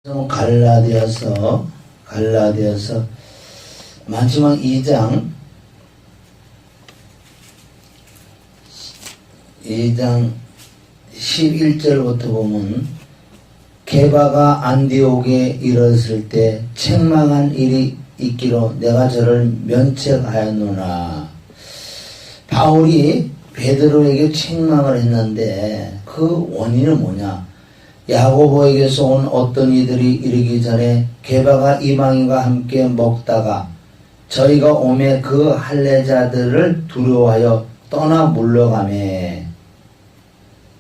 갈라디아서 마지막 2장 11절부터 보면 게바가 안디옥에 이르렀을 때 책망한 일이 있기로 내가 저를 면책하였노라. 바울이 베드로에게 책망을 했는데 그 원인은 뭐냐? 야고보에게서 온 어떤 이들이 이르기 전에 게바가 이방인과 함께 먹다가 저희가 오매 그 할례자들을 두려워하여 떠나 물러가매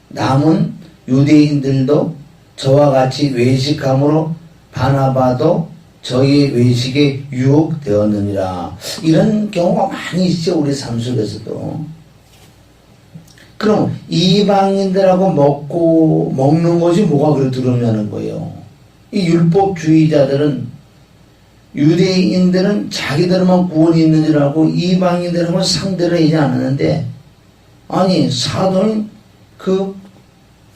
남은 유대인들도 저와 같이 외식함으로 바나바도 저희의 외식에 유혹되었느니라. 이런 경우가 많이 있죠, 우리 삶 속에서도. 그럼 이방인들하고 먹는 것이 뭐가 그래 두렵냐는 거예요. 이 율법주의자들은, 유대인들은 자기들만 구원이 있는 줄 알고 이방인들하고 상대를 하지 않았는데, 아니 사도인 그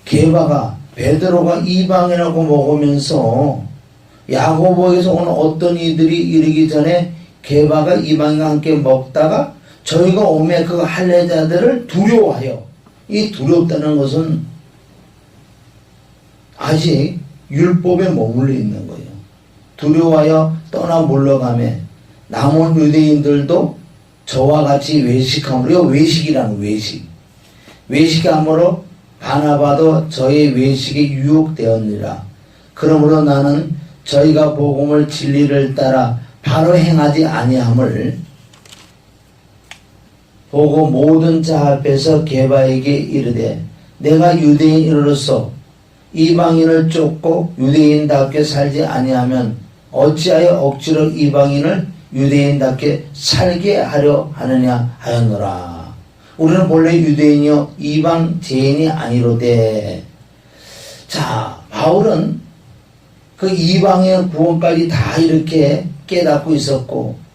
게바가 베드로가 이방인하고 먹으면서 야고보에서 온 어떤 이들이 이르기 전에 게바가 이방인과 함께 먹다가 저희가 오매 그 할례자들을 두려워하여, 이 두렵다는 것은 아직 율법에 머물러 있는 거예요. 두려워하여 떠나 물러가매 남은 유대인들도 저와 같이 외식함으로, 외식이라는 외식함으로 바나바도 저의 외식에 유혹되었느니라. 그러므로 나는 저희가 복음을 진리를 따라 바로 행하지 아니함을 보고 모든 자 앞에서 게바에게 이르되 내가 유대인으로서 이방인을 쫓고 유대인답게 살지 아니하면 어찌하여 억지로 이방인을 유대인답게 살게 하려 하느냐 하였노라. 우리는 본래 유대인이요 이방 죄인이 아니로되. 자, 바울은 그 이방의 구원까지 다 이렇게 깨닫고 있었고,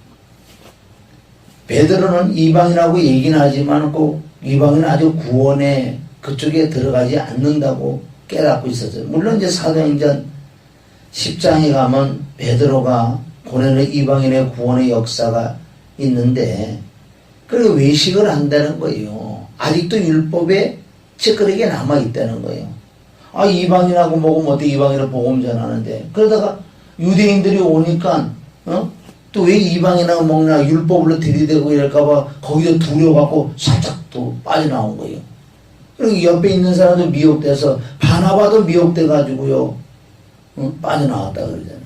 베드로는 이방이라고 얘기는 하지만 꼭 이방인은 아주 구원에 그쪽에 들어가지 않는다고 깨닫고 있었어요. 물론 이제 사도행전 10장에 가면 베드로가 보내는 이방인의 구원의 역사가 있는데, 그리고 외식을 한다는 거예요. 아직도 율법에 찌끄리게 남아있다는 거예요. 아, 이방인하고 먹으면 어떻게 이방인을 복음 전하는데, 그러다가 유대인들이 오니까 또 왜 이방인하고 먹나 율법으로 들이대고 이럴까봐 거기서 두려워갖고 살짝 또 빠져나온 거예요. 그리고 옆에 있는 사람도 미혹돼서 바나바도 미혹돼가지고요 빠져나왔다 그러잖아요.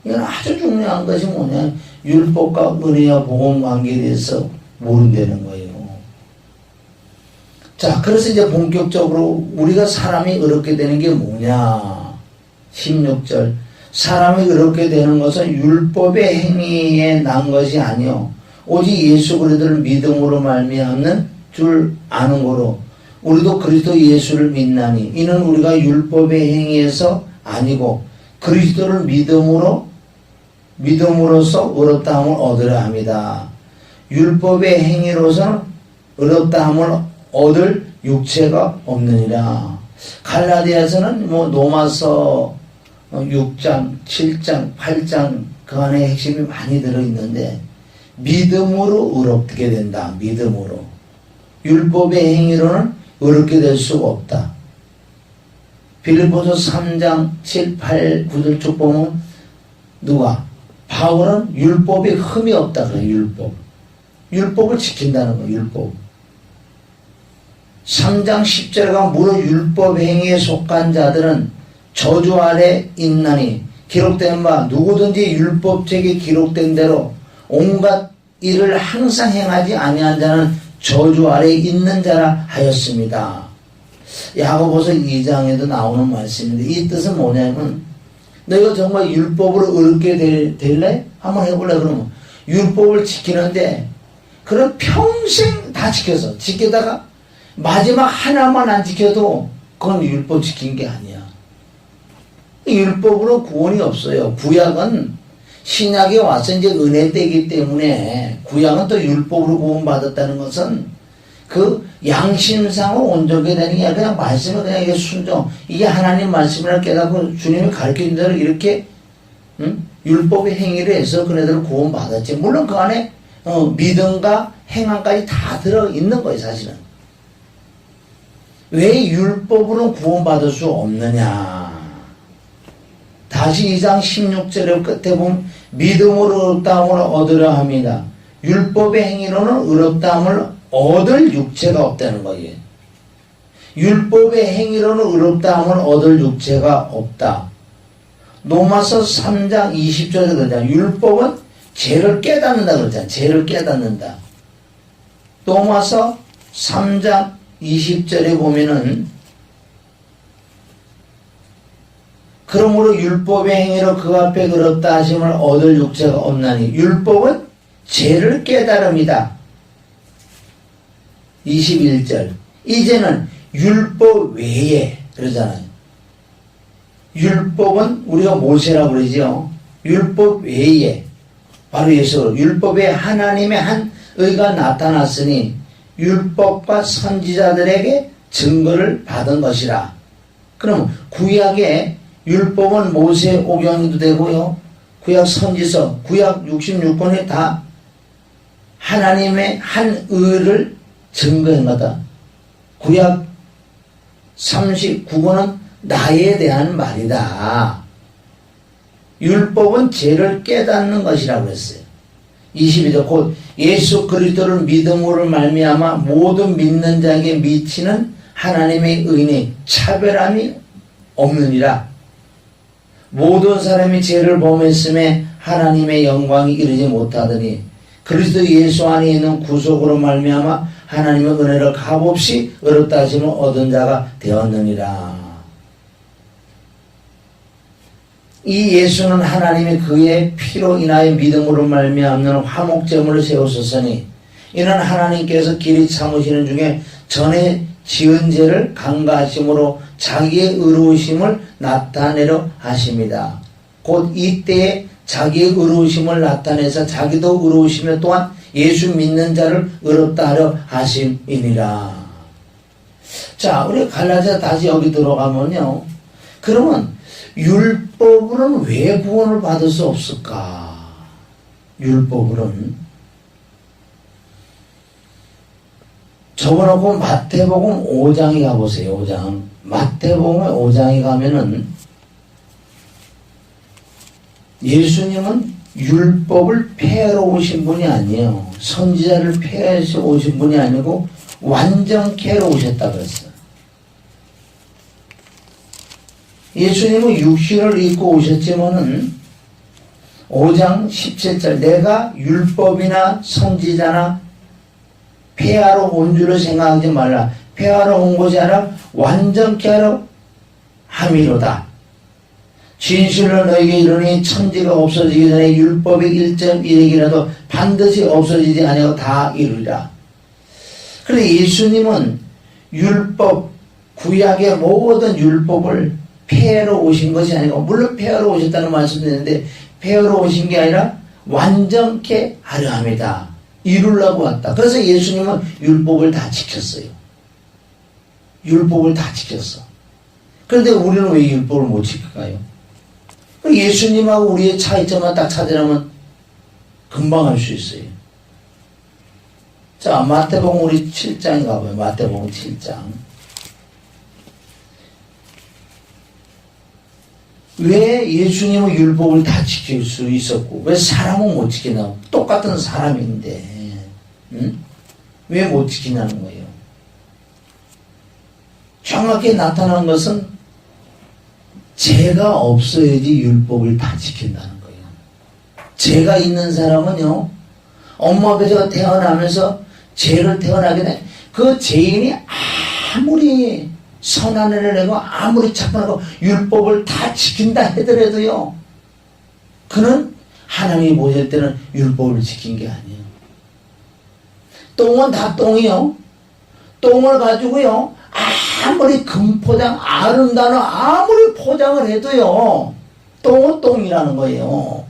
이건 아주 중요한 것이 뭐냐, 율법과 은혜와 복음 관계에 대해서 모른다는 거예요. 자, 그래서 이제 본격적으로 우리가 사람이 어렵게 되는 게 뭐냐, 16절 사람이 그렇게 되는 것은 율법의 행위에 난 것이 아니요 오직 예수 그리스도를 믿음으로 말미암는 줄 아는 거로 우리도 그리스도 예수를 믿나니 이는 우리가 율법의 행위에서 아니고 그리스도를 믿음으로써 의롭다함을 얻으려 합니다. 율법의 행위로서는 의롭다함을 얻을 육체가 없느니라. 갈라디아서는 로마서 6장, 7장, 8장 그 안에 핵심이 많이 들어있는데 믿음으로 의롭게 된다. 믿음으로. 율법의 행위로는 의롭게 될 수가 없다. 빌립보서 3장 7, 8, 9절 쭉 보면 누가? 바울은 율법에 흠이 없다 그래요. 율법을 지킨다는 거예요. 율법. 3장 10절에 가면 무릇 율법 행위에 속한 자들은 저주 아래 있나니 기록된 바 누구든지 율법책에 기록된 대로 온갖 일을 항상 행하지 아니한 자는 저주 아래 있는 자라 하였습니다. 야고보서 2장에도 나오는 말씀인데 이 뜻은 뭐냐면 너희가 정말 율법으로 의롭게 될래? 한번 해볼래? 그러면 율법을 지키는데 그럼 평생 다 지키다가 마지막 하나만 안 지켜도 그건 율법 지킨 게 아니야. 율법으로 구원이 없어요. 구약은 신약에 와서 이제 은혜 때이기 때문에 구약은 또 율법으로 구원받았다는 것은 그 양심상으로 온전하게 되는 게 아니라 그냥 말씀을 그냥 이게 순종, 이게 하나님 말씀이라 깨닫고 주님이 가르쳐준 대로 이렇게 율법의 행위를 해서 그네들을 구원받았지. 물론 그 안에 믿음과 행함까지 다 들어있는 거예요, 사실은. 왜 율법으로 구원받을 수 없느냐. 다시 2장 16절의 끝에 보면 믿음으로 의롭다함을 얻으려 합니다. 율법의 행위로는 의롭다함을 얻을 육체가 없다는 거예요. 율법의 행위로는 의롭다함을 얻을 육체가 없다. 로마서 3장 20절에 그러잖아요. 율법은 죄를 깨닫는다 그러잖아요. 죄를 깨닫는다. 로마서 3장 20절에 보면은 그러므로 율법의 행위로 그 앞에 그렇다 하심을 얻을 육체가 없나니 율법은 죄를 깨달음이다. 21절 이제는 율법 외에 그러잖아요. 율법은 우리가 모세라고 그러죠. 율법 외에 바로 예수 율법에 하나님의 한 의가 나타났으니 율법과 선지자들에게 증거를 받은 것이라. 그럼 구약의 율법은 모세 오경도 되고요. 구약 선지서, 구약 66권이 다 하나님의 한 의를 증거한 거다. 구약 39권은 나에 대한 말이다. 율법은 죄를 깨닫는 것이라고 했어요. 22절 곧 예수 그리스도를 믿음으로 말미암아 모든 믿는 자에게 미치는 하나님의 의는 차별함이 없느니라. 모든 사람이 죄를 범했음에 하나님의 영광이 이르지 못하더니 그리스도 예수 안에 있는 구속으로 말미암아 하나님의 은혜를 값없이 의롭다 하심을 얻은 자가 되었느니라. 이 예수는 하나님이 그의 피로 인하여 믿음으로 말미암는 화목제물을 세우셨으니 이는 하나님께서 길이 참으시는 중에 전에 지은 죄를 간과하심으로 자기의 의로우심을 나타내려 하십니다. 곧 이때에 자기의 의로우심을 나타내서 자기도 의로우시며 또한 예수 믿는 자를 의롭다 하려 하심이니라. 자, 우리 갈라디아 다시 여기 들어가면요. 그러면 율법으로는 왜 구원을 받을 수 없을까? 율법으로는 적어놓고 마태복음 5장에 가보세요. 5장. 마태복음 5장에 가면은 예수님은 율법을 폐하러 오신 분이 아니에요. 선지자를 폐하러 오신 분이 아니고 완전케 하러 오셨다 그랬어요. 예수님은 육신을 입고 오셨지만은 5장 17절 내가 율법이나 선지자나 폐하러 온 줄을 생각하지 말라. 폐하러 온 것이 아니라 완전케 하러 함이로다. 진실로 너에게 이르니 천지가 없어지기 전에 율법의 1.1액이라도 반드시 없어지지 아니하고 다 이루리라. 그런데 예수님은 율법, 구약의 모든 율법을 폐하러 오신 것이 아니고, 물론 폐하러 오셨다는 말씀드렸는데 폐하러 오신 게 아니라 완전케 하려 합니다. 이루려고 왔다. 그래서 예수님은 율법을 다 지켰어요. 율법을 다 지켰어. 그런데 우리는 왜 율법을 못 지킬까요? 예수님하고 우리의 차이점만 딱 찾으려면 금방 할 수 있어요. 자, 마태복음 우리 7장에 가봐요. 마태복음 7장. 왜 예수님은 율법을 다 지킬 수 있었고 왜 사람은 못 지키나? 똑같은 사람인데 왜 못 지키냐는 거예요. 정확히 나타나는 것은 죄가 없어야지 율법을 다 지킨다는 거예요. 죄가 있는 사람은요, 엄마 아버지가 태어나면서 죄를 태어나게 돼. 그 죄인이 아무리 선한 애를 내고 아무리 착하고 율법을 다 지킨다 하더라도요, 그는 하나님이 보실 때는 율법을 지킨 게 아니에요. 똥은 다 똥이요. 똥을 가지고요, 아무리 금포장, 아름다운 아무리 포장을 해도요, 똥은 똥이라는 거예요.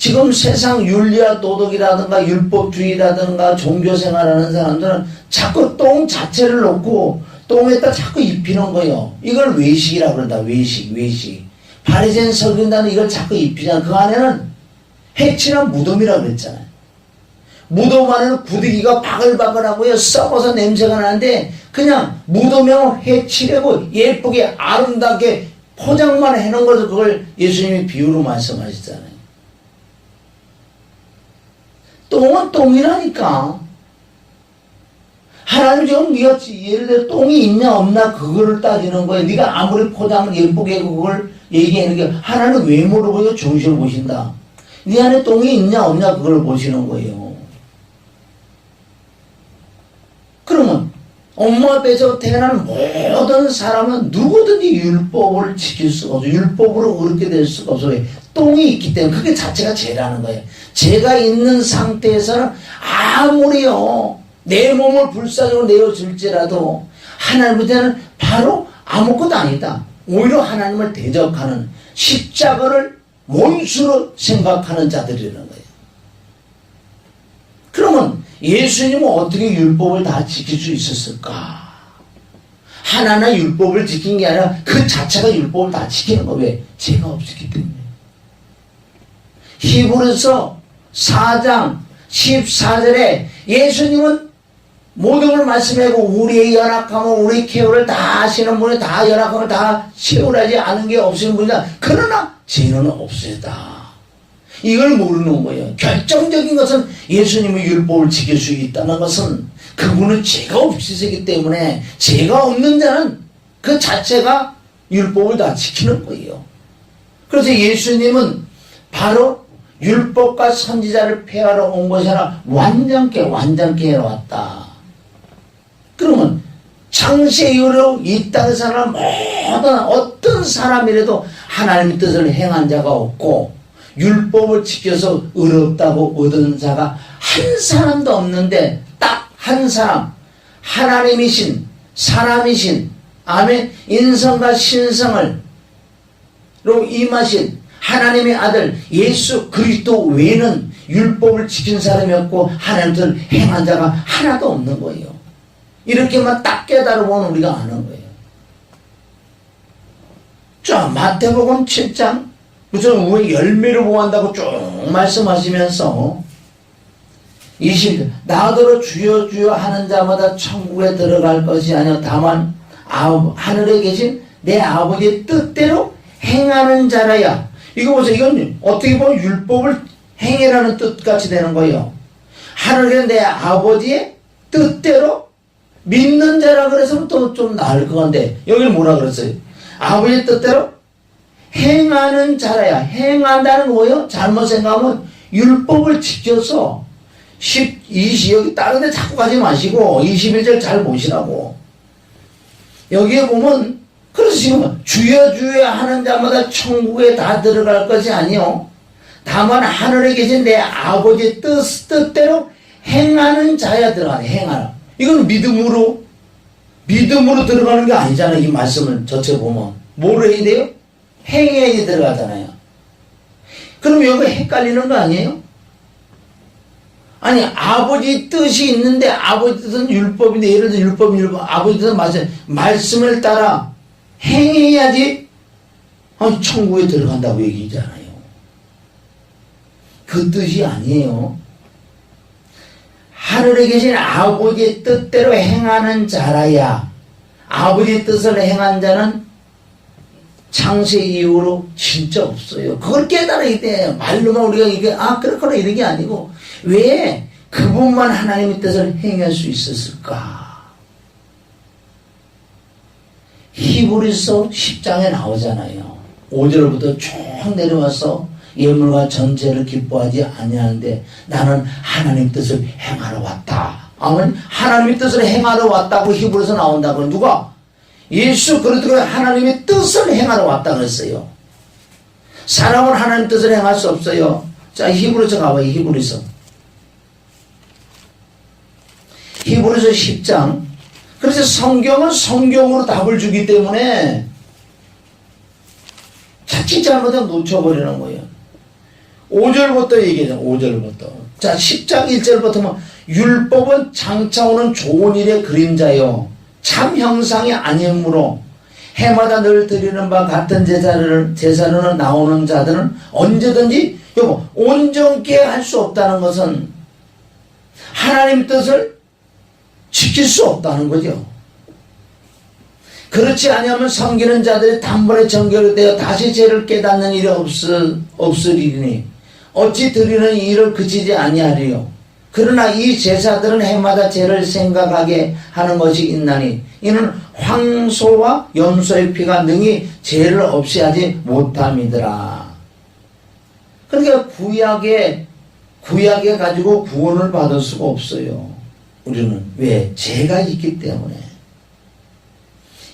지금 세상 윤리와 도덕이라든가 율법주의라든가 종교생활하는 사람들은 자꾸 똥 자체를 놓고 똥에다 자꾸 입히는 거예요. 이걸 외식이라고 그런다. 외식. 바리새인 설교인단은 이걸 자꾸 입히잖아. 그 안에는 해친한 무덤이라고 그랬잖아요. 무덤 안에는 구더기가 바글바글하고요. 썩어서 냄새가 나는데 그냥 무덤에 해치려고 예쁘게 아름답게 포장만 해놓은 것을 그걸 예수님이 비유로 말씀하시잖아요. 똥은 똥이라니까. 하나님 지금 네가 예를 들어 똥이 있냐 없나 그거를 따지는 거예요. 네가 아무리 포장을 예쁘게 그걸 얘기하는 게 하나님 외모를 보고 중심을 보신다. 네 안에 똥이 있냐 없냐 그걸 보시는 거예요. 그러면 엄마 앞에서 태어난 모든 사람은 누구든지 율법을 지킬 수가 없어요. 율법으로 그렇게 될 수가 없어요. 왜? 똥이 있기 때문에 그게 자체가 죄라는 거예요. 죄가 있는 상태에서는 아무리요 내 몸을 불사조로 내어줄지라도 하나님한테는 바로 아무것도 아니다. 오히려 하나님을 대적하는 십자가를 원수로 생각하는 자들이라는 거예요. 그러면 예수님은 어떻게 율법을 다 지킬 수 있었을까? 하나하나 율법을 지킨 게 아니라 그 자체가 율법을 다 지키는 거예요. 왜? 죄가 없었기 때문에. 히브리서 4장 14절에 예수님은 모든 걸 말씀하고 우리의 연약함을 우리의 케어를 다 하시는 분이 다 연약함을 다 채울하지 않은 게 없으신 분이다. 그러나 죄는 없으시다. 이걸 모르는 거예요. 결정적인 것은 예수님의 율법을 지킬 수 있다는 것은 그분은 죄가 없으시기 때문에 죄가 없는 자는 그 자체가 율법을 다 지키는 거예요. 그래서 예수님은 바로 율법과 선지자를 폐하러 온 것이 아니라 완전케 해러 왔다. 그러면 창세 이후로 이 땅에 사는 모든 어떤 사람이라도 하나님의 뜻을 행한 자가 없고 율법을 지켜서 의롭다고 얻은 자가 한 사람도 없는데 딱 한 사람, 하나님이신 사람이신 아멘 인성과 신성을 로 임하신 하나님의 아들 예수 그리스도 외에는 율법을 지킨 사람이 없고 하나님의 뜻을 행한 자가 하나도 없는 거예요. 이렇게만 딱 깨달으면 우리가 아는 거예요. 자, 마태복음 7장 무슨 왜 열매를 보한다고 쭉 말씀하시면서 20절 나더러 주여 주여 하는 자마다 천국에 들어갈 것이 아니요 다만 하늘에 계신 내 아버지의 뜻대로 행하는 자라야. 이거 보세요. 이건 어떻게 보면 율법을 행해라는 뜻같이 되는 거예요. 하늘에 내 아버지의 뜻대로 믿는 자라 그래서 또 좀 나을 것 같은데 여기는 뭐라 그랬어요? 아버지의 뜻대로 행하는 자라야. 행한다는 뭐예요? 잘못 생각하면 율법을 지켜서 20 여기 다른 데 자꾸 가지 마시고 21절 잘 보시라고. 여기에 보면 그래서 지금 주여 주여 하는 자마다 천국에 다 들어갈 것이 아니요 다만 하늘에 계신 내 아버지의 뜻대로 행하는 자야 들어가네. 행하라. 이건 믿음으로 들어가는 게 아니잖아요. 이 말씀을 전체 보면 뭐를 해야 돼요? 행해야 들어가잖아요. 그럼 여기 헷갈리는 거 아니에요? 아니 아버지 뜻이 있는데 아버지 뜻은 율법인데 예를 들어 율법 아버지 뜻은 말씀을 따라 행해야지 천국에 들어간다고 얘기잖아요. 그 뜻이 아니에요. 하늘에 계신 아버지의 뜻대로 행하는 자라야. 아버지의 뜻을 행한 자는 창세 이후로 진짜 없어요. 그걸 깨달아야 돼. 말로만 우리가 이게 그렇거나 이런 게 아니고 왜 그분만 하나님의 뜻을 행할 수 있었을까? 히브리서 10장에 나오잖아요. 5절부터 쭉 내려와서 예물과 전제를 기뻐하지 아니하는데 나는 하나님 뜻을 행하러 왔다. 아멘. 하나님의 뜻을 행하러 왔다고 히브리서 나온다고. 누가? 예수 그리스도가 하나님의 뜻을 행하러 왔다 그랬어요. 사람은 하나님 뜻을 행할 수 없어요. 자, 히브리서 가봐요. 히브리서 10장. 그래서 성경은 성경으로 답을 주기 때문에 자칫 잘못하면 놓쳐버리는 거예요. 5절부터 얘기해요. 5절부터. 자, 10장 1절부터 뭐 율법은 장차 오는 좋은 일의 그림자요 참 형상이 아니므로 해마다 늘 드리는 바 같은 제사로는 나오는 자들은 언제든지 온전케 할 수 없다는 것은 하나님 뜻을 지킬 수 없다는 거죠. 그렇지 아니하면 섬기는 자들이 단번에 정결되어 다시 죄를 깨닫는 일이 없으리니 어찌 드리는 일을 그치지 아니하리요. 그러나 이 제사들은 해마다 죄를 생각하게 하는 것이 있나니 이는 황소와 염소의 피가 능히 죄를 없이 하지 못함이더라. 그러니까 구약에 가지고 구원을 받을 수가 없어요. 우리는 왜? 죄가 있기 때문에.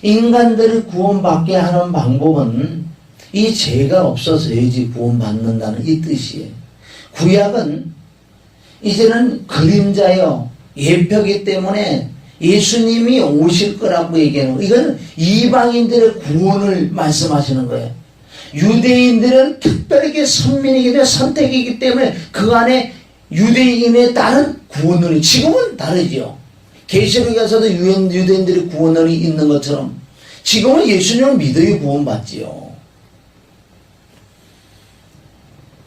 인간들이 구원받게 하는 방법은 이 죄가 없어져야지 구원받는다는 이 뜻이에요. 구약은 이제는 그림자요 예표기 때문에 예수님이 오실 거라고 얘기하는 거예요. 이건 이방인들의 구원을 말씀하시는 거예요. 유대인들은 특별하게 선민이기 때문에 선택이기 때문에 그 안에 유대인에 따른 구원론이 지금은 다르죠. 계시록에서도 유대인들의 구원론이 있는 것처럼 지금은 예수님을 믿어야 구원받지요.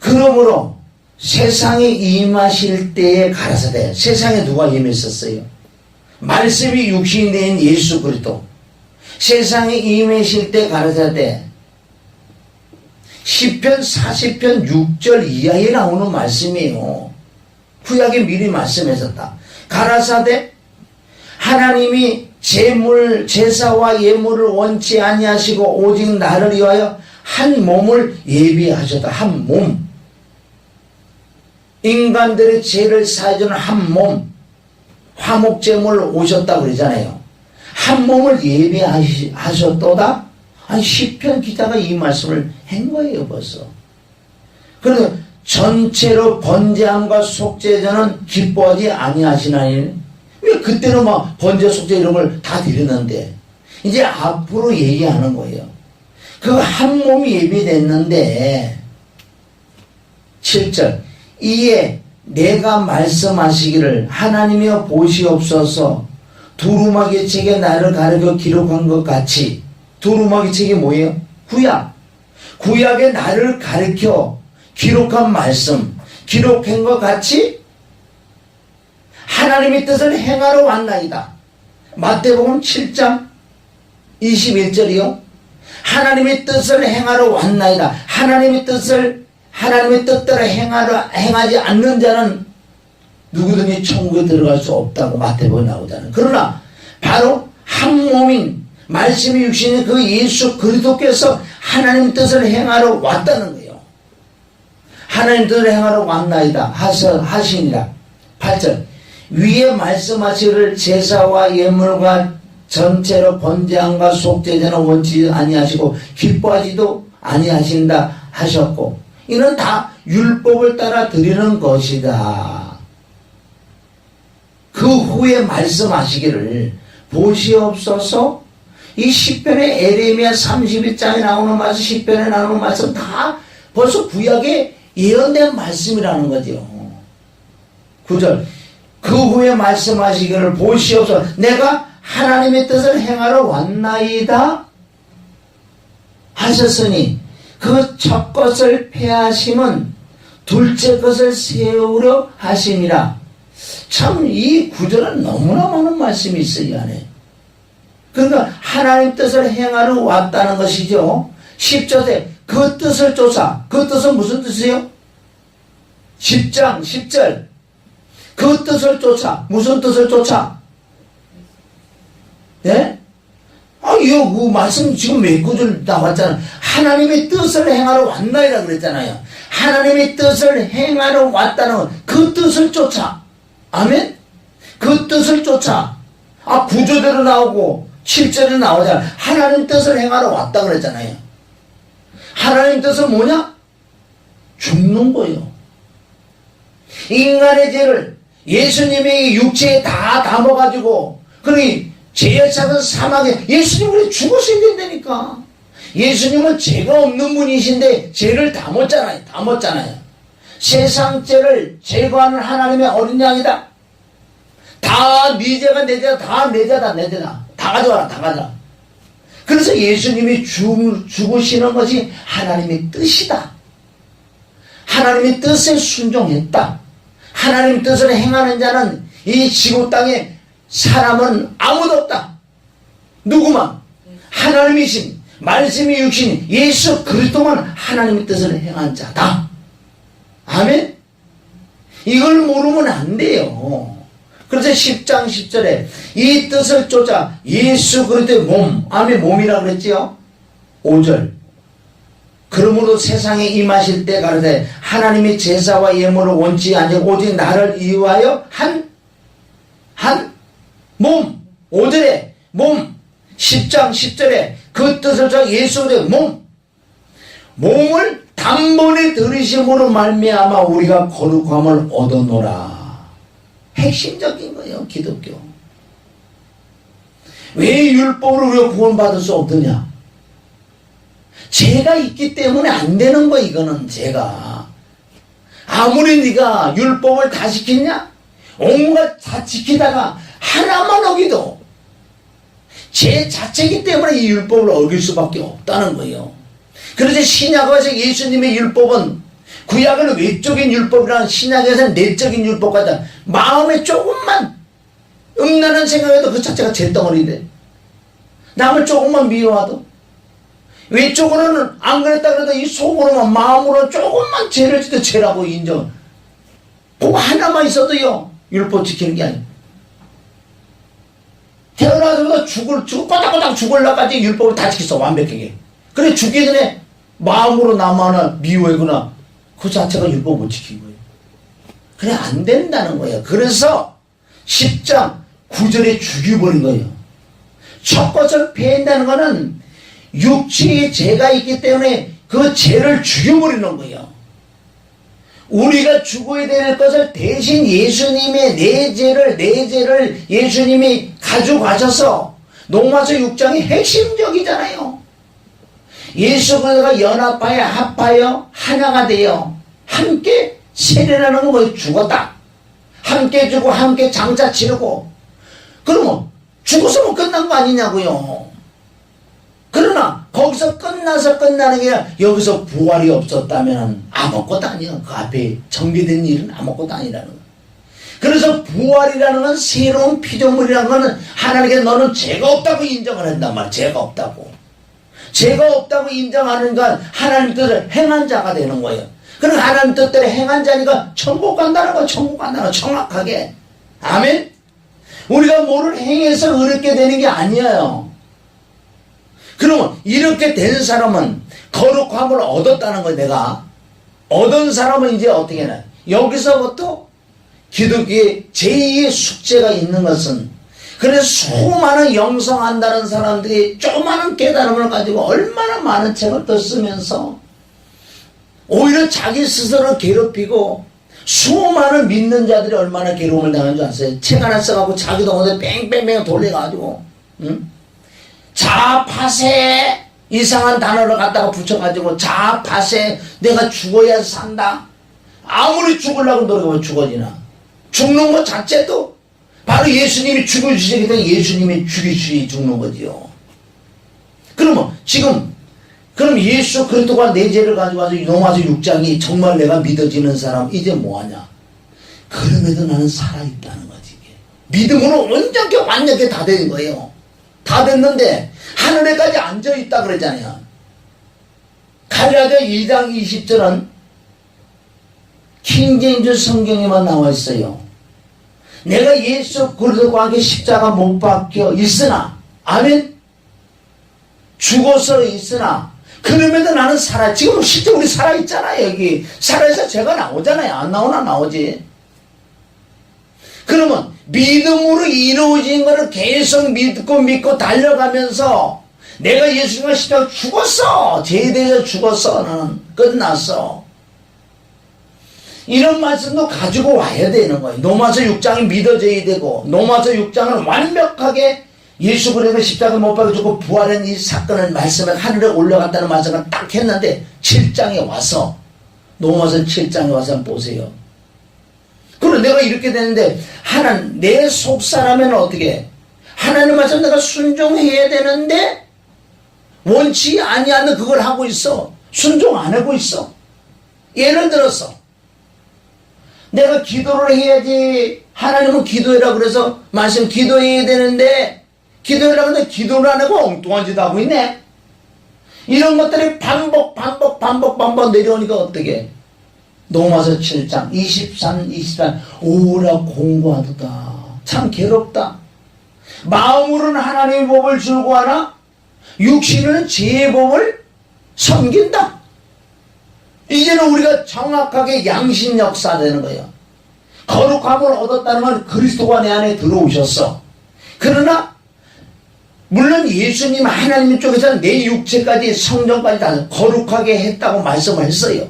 그러므로 세상에 임하실 때에 가라사대 세상에 누가 임했었어요? 말씀이 육신이 된 예수 그리스도. 세상에 임하실 때 가라사대 시편 40편 6절 이하에 나오는 말씀이에요. 구약에 미리 말씀했었다. 가라사대 하나님이 제사와 예물을 원치 아니하시고 오직 나를 위하여 한 몸을 예비하셨다. 한 몸. 인간들의 죄를 사해주는 한 몸. 화목제물을 오셨다고 그러잖아요. 한 몸을 예비하셨도다. 아니 시편 기자가 이 말씀을 한 거예요 벌써. 그래서 전체로 번제함과 속죄제는 기뻐하지 아니하시나니 왜 그때는 막 번제 속죄 이런 걸 다 드렸는데 이제 앞으로 얘기하는 거예요. 그 한 몸이 예비됐는데 7절 이에 내가 말씀하시기를 하나님이여 보시옵소서 두루마기 책에 나를 가르쳐 기록한 것 같이. 두루마기 책이 뭐예요? 구약에 나를 가르쳐 기록한 말씀 기록한 것 같이 하나님의 뜻을 행하러 왔나이다. 마태복음 7장 21절이요. 하나님의 뜻을 행하러 왔나이다. 하나님의 뜻대로 행하지 않는 자는 누구든지 천국에 들어갈 수 없다고 마태복음에 나오잖아요. 그러나 바로 한 몸인 말씀이 육신인 그 예수 그리스도께서 하나님 뜻을 행하러 왔다는 거예요. 하나님 뜻을 행하러 왔나이다 하시니라. 8절 위에 말씀하시기를 제사와 예물과 전체로 번제함과 속죄제는 원치 아니하시고 기뻐하지도 아니하신다 하셨고 이는 다 율법을 따라 드리는 것이다. 그 후에 말씀하시기를 보시옵소서. 이 시편의 에레미야 32장에 나오는 말씀, 시편에 나오는 말씀 다 벌써 구약에 예언된 말씀이라는 거죠. 9절 그 후에 말씀하시기를 보시옵소서. 내가 하나님의 뜻을 행하러 왔나이다 하셨으니 그 첫 것을 폐하심은 둘째 것을 세우려 하심이라. 참 이 구절은 너무나 많은 말씀이 있어요 이 안에. 그러니까 하나님 뜻을 행하러 왔다는 것이죠. 10절에 그 뜻을 쫓아. 그 뜻은 무슨 뜻이에요? 10장 10절 그 뜻을 쫓아. 무슨 뜻을 쫓아? 예? 이거 그 말씀 지금 몇 구절 나왔잖아. 하나님의 뜻을 행하러 왔나이라 그랬잖아요. 하나님의 뜻을 행하러 왔다는 그 뜻을 쫓아. 아멘? 그 뜻을 쫓아. 9절대로 나오고 7절에 나오잖아. 하나님 뜻을 행하러 왔다 그랬잖아요. 하나님 뜻은 뭐냐? 죽는 거예요. 인간의 죄를 예수님이 육체에 다 담아가지고 그러니 죄의 작은 사막에 예수님 그래 죽으셔야 된다니까. 예수님은 죄가 없는 분이신데 죄를 담았잖아요. 세상 죄를 제거하는 하나님의 어린 양이다. 다 네 죄가 내 죄다. 다 내 죄다 내 죄다. 다 가져와라 다 가져와. 그래서 예수님이 죽으시는 것이 하나님의 뜻이다. 하나님의 뜻에 순종했다. 하나님의 뜻을 행하는 자는 이 지구 땅에 사람은 아무도 없다. 누구만? 하나님이신 말씀이 육신 예수 그리스도만 하나님의 뜻을 행한 자다. 아멘? 이걸 모르면 안 돼요. 그래서 10장 10절에 이 뜻을 쫓아 예수 그리스도의 몸, 아멘 몸이라고 그랬지요. 5절 그러므로 세상에 임하실 때 가르되 하나님이 제사와 예물을 원치 아니고 오직 나를 위하여 한 몸. 5절에 몸, 10장 10절에 그 뜻을 쫓아 예수 그리스도의 몸을 단번에 들으심으로 말미암아 우리가 거룩함을 얻어노라. 핵심적인 거예요. 기독교. 왜 율법으로 우리가 구원받을 수 없느냐? 죄가 있기 때문에 안 되는 거. 이거는 죄가 아무리 네가 율법을 다 지켰냐? 온갖 다 지키다가 하나만 어기도 죄 자체이기 때문에 이 율법을 어길 수밖에 없다는 거예요. 그래서 신약에서 예수님의 율법은 구약은 외적인 율법이라는 신약에서는 내적인 율법과다. 마음에 조금만 음란한 생각해도 그 자체가 죄덩어리인데 남을 조금만 미워하도 외적으로는 안 그랬다 그래도 이 속으로만 마음으로 조금만 죄를 지도 죄라고 인정. 그거 하나만 있어도요 율법 지키는 게 아니에요. 태어나서부터 꼬닥꼬닥 죽을라까지 율법을 다 지켰어. 완벽하게. 그래 죽기 전에 마음으로 나만을 미워하거나 그 자체가 율법 못 지킨 거예요. 그래 안 된다는 거예요. 그래서 10장 9절에 죽여버린 거예요. 첫 것을 폐한다는 거는 육체에 죄가 있기 때문에 그 죄를 죽여버리는 거예요. 우리가 죽어야 될 것을 대신 예수님의 내 죄를 예수님이 가져가셔서 로마서 6장이 핵심적이잖아요. 예수 그리스도가 연합하여 합하여 하나가 되어 함께 세례라는 건 뭐예요? 죽었다. 함께 죽고 함께 장차 치르고. 그러면 죽었으면 끝난 거 아니냐고요. 그러나 거기서 끝나서 끝나는 게 아니라 여기서 부활이 없었다면 아무것도 아니에요. 그 앞에 정비된 일은 아무것도 아니라는 거예요. 그래서 부활이라는 건 새로운 피조물이라는 건 하나님께 너는 죄가 없다고 인정을 한단 말이야. 죄가 없다고. 죄가 없다고 인정하는 건 하나님 뜻을 행한 자가 되는 거예요. 그럼 하나님 뜻대로 행한 자니까 천국 간다는 거, 천국 간다는 거 정확하게. 아멘? 우리가 뭐를 행해서 어렵게 되는 게 아니에요. 그러면 이렇게 된 사람은 거룩함을 얻었다는 거예요. 내가 얻은 사람은 이제 어떻게 해나 여기서부터 기독교의 제2의 숙제가 있는 것은 그래서 수많은 영성한다는 사람들이 조그마한 깨달음을 가지고 얼마나 많은 책을 또 쓰면서 오히려 자기 스스로 괴롭히고 수많은 믿는 자들이 얼마나 괴로움을 당하는 줄 아세요? 책 하나 써갖고 자기도 오늘 뺑뺑뺑 돌려가지고 응? 자파세 이상한 단어를 갖다가 붙여가지고 자파세 내가 죽어야 산다. 아무리 죽으려고 노력하면 죽어지나. 죽는 것 자체도 바로 예수님이 죽여주시기 때문에 예수님이 죽이주시 죽는 거지요. 그러면 지금 그럼 예수 그리스도가 내 죄를 가져와서 로마서 6장이 정말 내가 믿어지는 사람 이제 뭐하냐. 그럼에도 나는 살아있다는 거지. 믿음으로 완전히 다 된 거예요. 다 됐는데 하늘에까지 앉아있다 그러잖아요. 갈라디아 2장 20절은 킹제임스 성경에만 나와 있어요. 내가 예수 그리스도와 함께 십자가 못 박혀 있으나 아멘 죽어서 있으나 그럼에도 나는 살아. 지금 실제 우리 살아있잖아요. 여기 살아있어 죄가 나오잖아요. 안 나오나 나오지. 그러면 믿음으로 이루어진 것을 계속 믿고 달려가면서 내가 예수님과 십자가 죽었어. 죄에 대해서 죽었어. 나는 끝났어. 이런 말씀도 가지고 와야 되는 거예요. 로마서 6장이 믿어져야 되고 로마서 6장은 완벽하게 예수 그리스도 십자가 못 박혀 죽고 부활한 이 사건을 말씀을 하늘에 올라갔다는 말씀을 딱 했는데 7장에 와서 로마서 7장에 와서 한번 보세요. 그럼 내가 이렇게 되는데 내 속사람에는 어떻게 해? 하나님 말씀 내가 순종해야 되는데 원치 아니하는 그걸 하고 있어. 순종 안 하고 있어. 예를 들어서 내가 기도를 해야지, 하나님은 기도해라 그래서 말씀 기도해야 되는데 기도하려고 하는데 기도를 안 하고 엉뚱한 짓 하고 있네. 이런 것들이 반복 내려오니까 어떻게? 로마서 7장 23, 24 오라 공고하도다. 참 괴롭다. 마음으로는 하나님의 법을 즐거워하나 육신은 죄의 법을 섬긴다. 이제는 우리가 정확하게 양심 역사되는 거예요. 거룩함을 얻었다는 건 그리스도가 내 안에 들어오셨어. 그러나 물론 예수님 하나님 쪽에서는 내 육체까지 성전까지 다 거룩하게 했다고 말씀을 했어요.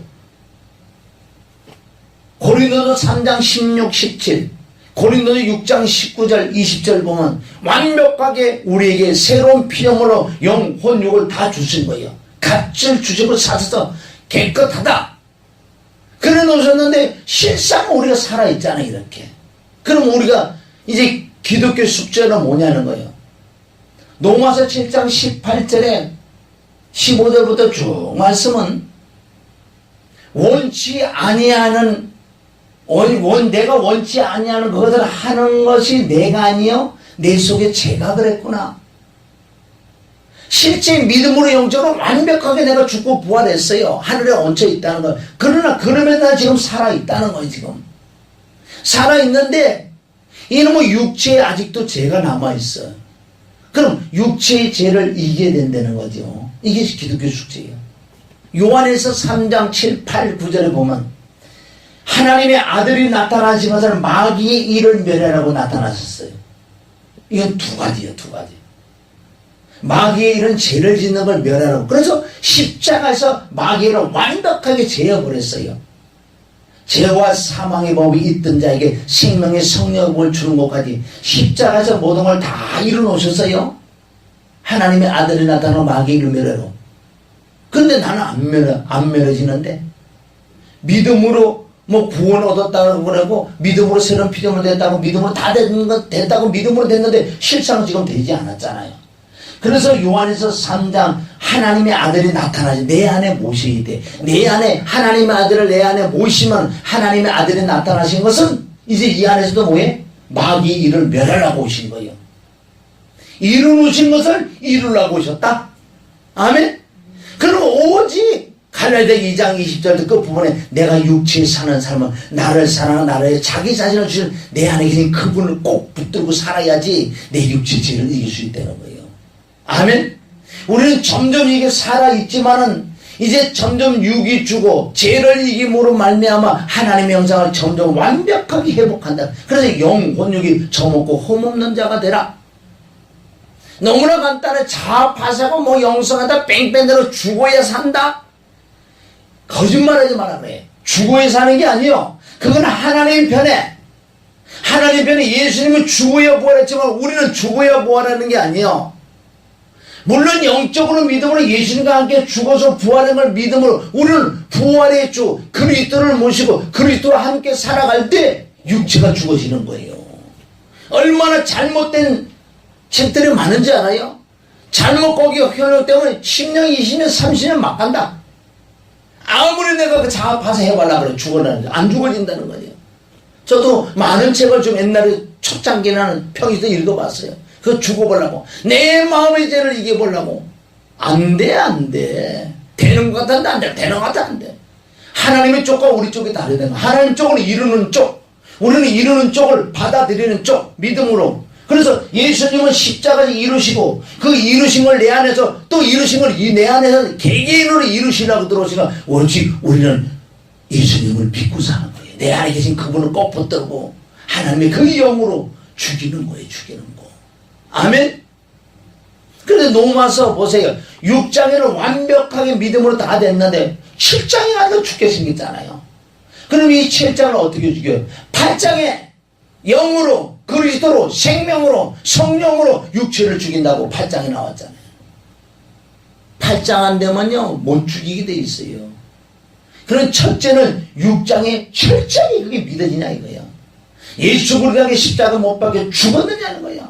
고린도서 3장 16, 17 고린도서 6장 19절 20절 보면 완벽하게 우리에게 새로운 피조물로 영, 혼, 육을 다 주신 거예요. 값을 주시고 사셔서 깨끗하다. 그래 놓으셨는데 실상 우리가 살아있잖아요. 이렇게. 그럼 우리가 이제 기독교 숙제는 뭐냐는 거예요. 로마서 7장 18절에 15절부터 쭉 말씀은 원치 아니하는 내가 원치 아니하는 그것을 하는 것이 내가 아니요 내 속에 죄가 그랬구나. 실제 믿음으로 영적으로 완벽하게 내가 죽고 부활했어요. 하늘에 얹혀 있다는 것. 그러나 그러면 나 지금 살아있다는 거예요. 지금 살아있는데 이놈의 육체에 아직도 죄가 남아있어. 그럼 육체의 죄를 이겨야 된다는 거죠. 이게 기독교 숙제예요. 요한에서 3장 7, 8, 9절에 보면 하나님의 아들이 나타나신 것은 마귀의 일을 멸하라고 나타나셨어요. 이건 두 가지예요. 두 가지. 마귀의 일은 죄를 짓는 걸 멸하라고. 그래서 십자가에서 마귀를 완벽하게 제어버렸어요. 죄와 사망의 법이 있던 자에게 생명의 성령을 주는 것까지 십자가에서 모든 걸 다 이루어놓으셨어요. 하나님의 아들이 나타나고 마귀의 일을 멸하라고. 그런데 나는 안 멸해지는데 믿음으로 구원 얻었다고 그러고 믿음으로 새로운 피조물 됐다고 믿음으로 다 됐다고 믿음으로 됐는데 실상은 지금 되지 않았잖아요. 그래서 요한에서 3장 하나님의 아들이 나타나지 내 안에 모셔야 돼. 내 안에 하나님의 아들을 내 안에 모시면 하나님의 아들이 나타나신 것은 이제 이 안에서도 뭐해? 마귀의 일을 멸하려고 오신 거예요. 이루신 것을 이루려고 오셨다. 아멘. 그럼 오직 갈라디아 2장 20절 그 부분에 내가 육체에 사는 삶은 나를 사랑하는 나를 자기 자신을 주신 내 안에 계신 그분을 꼭 붙들고 살아야지 내 육체 죄를 이길 수 있다는 거예요. 아멘. 우리는 점점 이게 살아있지만은 이제 점점 육이 주고 죄를 이김으로 말미암아 하나님의 형상을 점점 완벽하게 회복한다. 그래서 영, 혼, 육이 저먹고 험없는 자가 되라. 너무나 간단해. 자아파사고 영성하다 뺑뺑대로 죽어야 산다. 거짓말하지 마라 그래. 죽어야 사는 게 아니요. 그건 하나님 편에. 하나님 편에 예수님은 죽어야 부활했지만 우리는 죽어야 부활하는 게 아니요. 물론 영적으로 믿음으로 예수님과 함께 죽어서 부활한 걸 믿음으로 우리는 부활의 주 그리스도를 모시고 그리스도와 함께 살아갈 때 육체가 죽어지는 거예요. 얼마나 잘못된 책들이 많은지 알아요? 잘못 거기가 현혹되면 10년, 20년, 30년 막 간다. 아무리 내가 그 자아파서 해봐라 그래 죽어나는데 안 죽어진다는 거예요. 저도 많은 책을 좀 옛날에 첫 장기나는 평에서 읽어봤어요. 그거 죽어보려고 내 마음의 죄를 이겨보려고 안 돼. 되는 것 같은데 안 돼. 되는 것 같아 안 돼. 하나님의 쪽과 우리 쪽이 다르다는 거야. 하나님 쪽을 이루는 쪽, 우리는 이루는 쪽을 받아들이는 쪽 믿음으로. 그래서 예수님은 십자가를 이루시고 그 이루신 걸 내 안에서 또 이루신 걸 내 안에서 개개인으로 이루시라고 들어오시니까 오직 우리는 예수님을 믿고 사는 거예요. 내 안에 계신 그분을 꼭 붙들고 하나님의 그 영으로 죽이는 거예요. 죽이는 거. 아멘. 그런데 로마서 보세요. 6장에는 완벽하게 믿음으로 다 됐는데 7장에 가서 죽게 생겼잖아요. 그럼 이 7장을 어떻게 죽여요? 8장에 영으로 그리스도로 생명으로 성령으로 육체를 죽인다고 8장에 나왔잖아요. 8장 안 되면요 못 죽이게 돼 있어요. 그런 첫째는 6장에 철저히 그게 믿어지냐 이거야. 예수 그리스도에게 십자가 못 박혀 죽었느냐는 거야.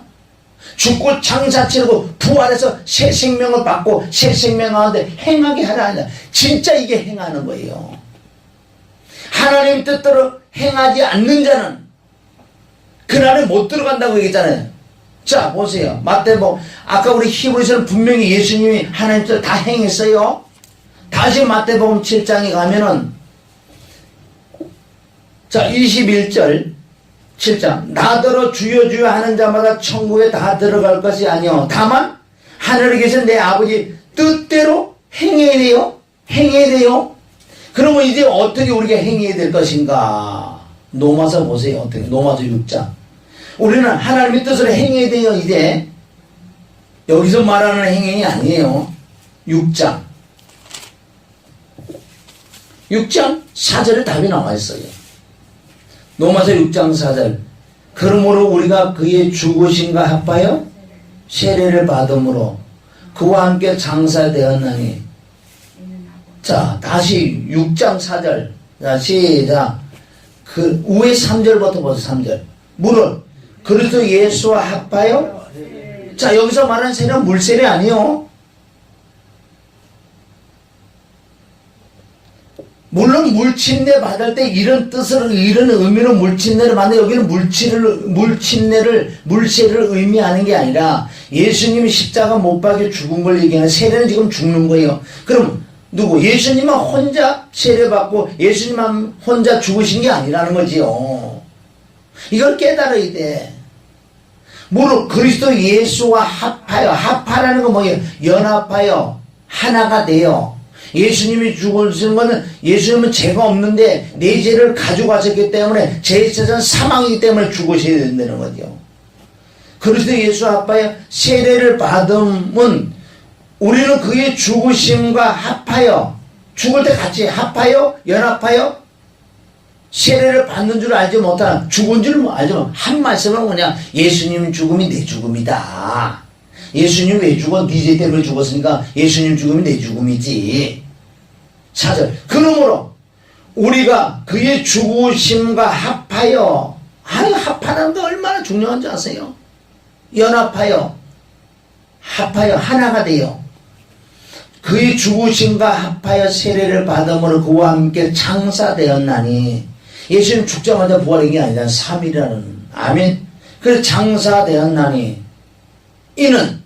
죽고 장사 치르고 부활해서 새 생명을 받고 새 생명 가운데 행하게 하라 하냐. 진짜 이게 행하는 거예요. 하나님 뜻대로 행하지 않는 자는 그날에 못 들어간다고 얘기했잖아요. 자 보세요. 마태복음 아까 우리 히브리서는 분명히 예수님이 하나님 뜻을 다 행했어요. 다시 마태복음 7장에 가면은 자 21절 7장 나더러 주여 주여 하는 자마다 천국에 다 들어갈 것이 아니요 다만 하늘에 계신 내 아버지 뜻대로 행해야 돼요. 행해야 돼요. 그러면 이제 어떻게 우리가 행해야 될 것인가. 노마서 보세요. 어떻게 노마서 6장 우리는 하나님의 뜻을 행해야 돼요. 이제 여기서 말하는 행행이 아니에요. 6장 4절에 답이 나와 있어요. 로마서 6장 4절 그러므로 우리가 그의 죽으심과 합하여 세례를 받음으로 그와 함께 장사되었나니. 자 다시 6장 4절 자 시작. 그 위에 3절부터 보세요. 3절 물은 그리스도 예수와 합하여. 자 여기서 말하는 세례는 물세례 아니요. 물론 물침례 받을 때 이런 뜻을 이런 의미로 물침례를 받는데 여기는 물세례를 의미하는 게 아니라 예수님이 십자가 못 박혀 죽은 걸 얘기하는. 세례는 지금 죽는 거예요. 그럼 누구? 예수님만 혼자 세례 받고 예수님만 혼자 죽으신 게 아니라는 거지요. 이걸 깨달아야 돼. 무릇 그리스도 예수와 합하여. 합하라는 건 뭐예요? 연합하여 하나가 돼요. 예수님이 죽으신 것은 예수님은 죄가 없는데 내 죄를 가지고 가셨기 때문에 죄의 세상 사망이기 때문에 죽으셔야 된다는 거죠. 그리스도 예수와 합하여 세례를 받음은 우리는 그의 죽으심과 합하여 죽을 때 같이 합하여 연합하여 세례를 받는 줄 알지 못하는 죽은 줄 알지 못하는 한 말씀은 뭐냐. 예수님 죽음이 내 죽음이다. 예수님 왜 죽어? 네 죄 때문에 죽었으니까 예수님 죽음이 내 죽음이지. 4절 그러므로 우리가 그의 죽으심과 합하여. 합하는 게 얼마나 중요한지 아세요? 연합하여 합하여 하나가 돼요. 그의 죽으심과 합하여 세례를 받음으로 그와 함께 장사되었나니. 예수님 죽자마자 부활한 게 아니라 3일이라는. 아멘. 그래서 장사되었나니 이는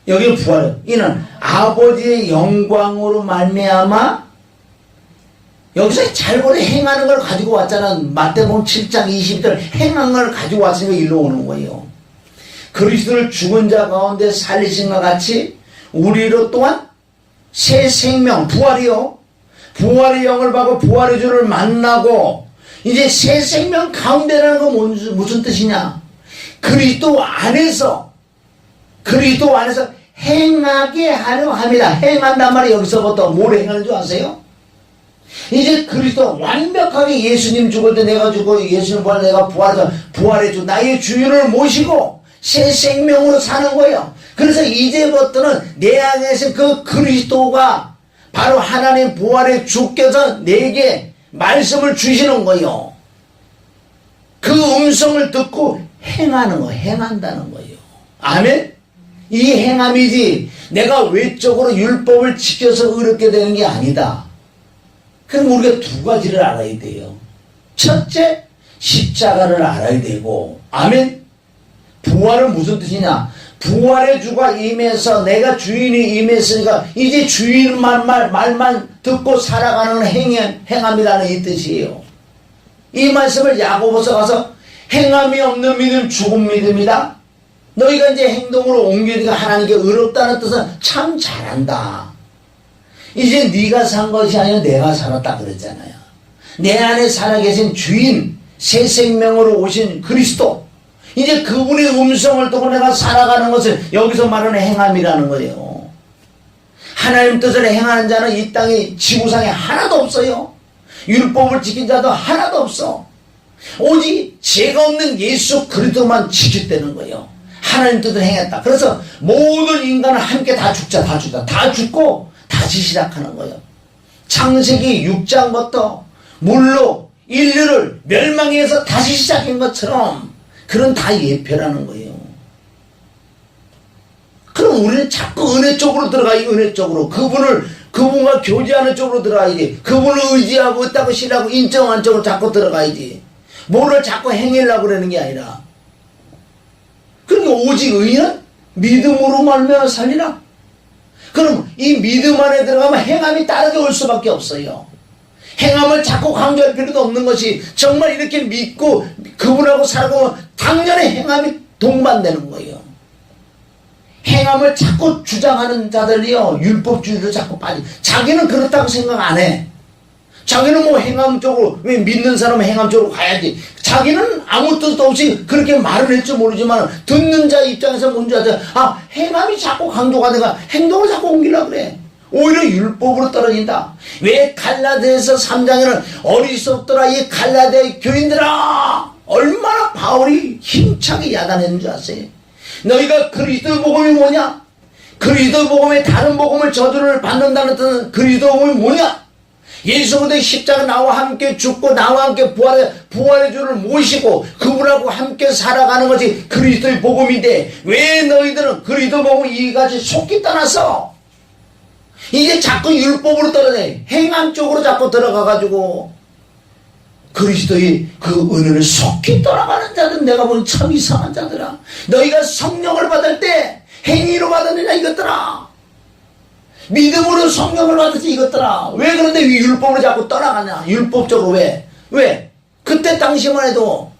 여기는 부활. 이는 아버지의 영광으로 말미암아. 여기서 잘보려 행하는 걸 가지고 왔잖아. 마태복음 7장 20절 행한 걸 가지고 왔으니까 일로 오는 거예요. 그리스도를 죽은 자 가운데 살리신과 같이 우리로 또한 새 생명 부활이요. 부활의 영을 받고 부활의 주를 만나고 이제 새 생명 가운데라는 건 무슨 뜻이냐. 그리스도 안에서 행하게 하려 합니다. 행한단 말이 여기서부터 뭘 행하는 줄 아세요? 이제 그리스도 완벽하게 예수님 죽을 때 내가 죽고 예수님 부활 내가 부활해줘 나의 주인을 모시고 새 생명으로 사는 거예요. 그래서 이제부터는 내 안에서 그 그리스도가 바로 하나님 부활의 주께서 내게 말씀을 주시는 거예요. 그 음성을 듣고 행하는 거예요. 행한다는 거예요. 아멘? 이 행함이지 내가 외적으로 율법을 지켜서 의롭게 되는 게 아니다. 그럼 우리가 두 가지를 알아야 돼요. 첫째, 십자가를 알아야 되고. 아멘? 부활은 무슨 뜻이냐? 부활의 주가 임해서 내가 주인이 임했으니까 이제 주인 말만 듣고 살아가는 행함이라는 이 뜻이에요. 이 말씀을 야고보서 가서 행함이 없는 믿음 죽은 믿음이다. 너희가 이제 행동으로 옮기니까 하나님께 의롭다는 뜻은 참 잘한다. 이제 네가 산 것이 아니라 내가 살았다 그랬잖아요. 내 안에 살아계신 주인, 새 생명으로 오신 그리스도, 이제 그분의 음성을 듣고 내가 살아가는 것을 여기서 말하는 행함이라는 거예요. 하나님 뜻을 행하는 자는 이 땅에 지구상에 하나도 없어요. 율법을 지킨 자도 하나도 없어. 오직 죄가 없는 예수 그리스도만 지켰다는 거예요. 하나님 뜻을 행했다. 그래서 모든 인간은 함께 다 죽자. 다 죽고 다시 시작하는 거예요. 창세기 6장부터 물로 인류를 멸망해서 다시 시작한 것처럼 그런 다 예표라는 거예요. 그럼 우리는 자꾸 은혜 쪽으로 들어가야 은혜 쪽으로. 그분과 교제하는 쪽으로 들어가야지. 그분을 의지하고 있다고 신하고 인정하는 쪽으로 자꾸 들어가야지. 뭐를 자꾸 행하려고 그러는 게 아니라. 그러니까 오직 의인은 믿음으로 말미암아 살리라. 그럼 이 믿음 안에 들어가면 행함이 따르게 올 수밖에 없어요. 행함을 자꾸 강조할 필요도 없는 것이 정말 이렇게 믿고 그분하고 살고 당연히 행함이 동반되는 거예요. 행함을 자꾸 주장하는 자들이요, 율법주의로 자꾸 빠져. 자기는 그렇다고 생각 안 해. 자기는 뭐 행함 쪽으로, 왜 믿는 사람은 행함 쪽으로 가야지. 자기는 아무 뜻도 없이 그렇게 말을 할지 모르지만 듣는 자 입장에서 뭔지 알아요. 아, 행함이 자꾸 강조가 되가 행동을 자꾸 옮기려고 그래. 오히려 율법으로 떨어진다. 왜 갈라디아서 3장에는 어리석더라 이 갈라디아 교인들아, 얼마나 바울이 힘차게 야단했는 줄 아세요? 너희가 그리스도 복음이 뭐냐? 그리스도 복음의 다른 복음을 저주를 받는다는 뜻은 그리스도 복음이 뭐냐? 예수 그리스도의 십자가 나와 함께 죽고 나와 함께 부활의 주를 모시고 그분하고 함께 살아가는 것이 그리스도의 복음인데 왜 너희들은 그리스도 복음 이같이 속기 떠나서 이제 자꾸 율법으로 떨어져 행함 쪽으로 자꾸 들어가가지고 그리스도의 그 은혜를 속히 떠나가는 자들은 내가 보니 참 이상한 자들아. 너희가 성령을 받을 때 행위로 받았느냐 이것들아. 믿음으로 성령을 받았지 이것들아. 왜 그런데 율법으로 자꾸 떠나가냐. 율법적으로 왜? 그때 당시만 해도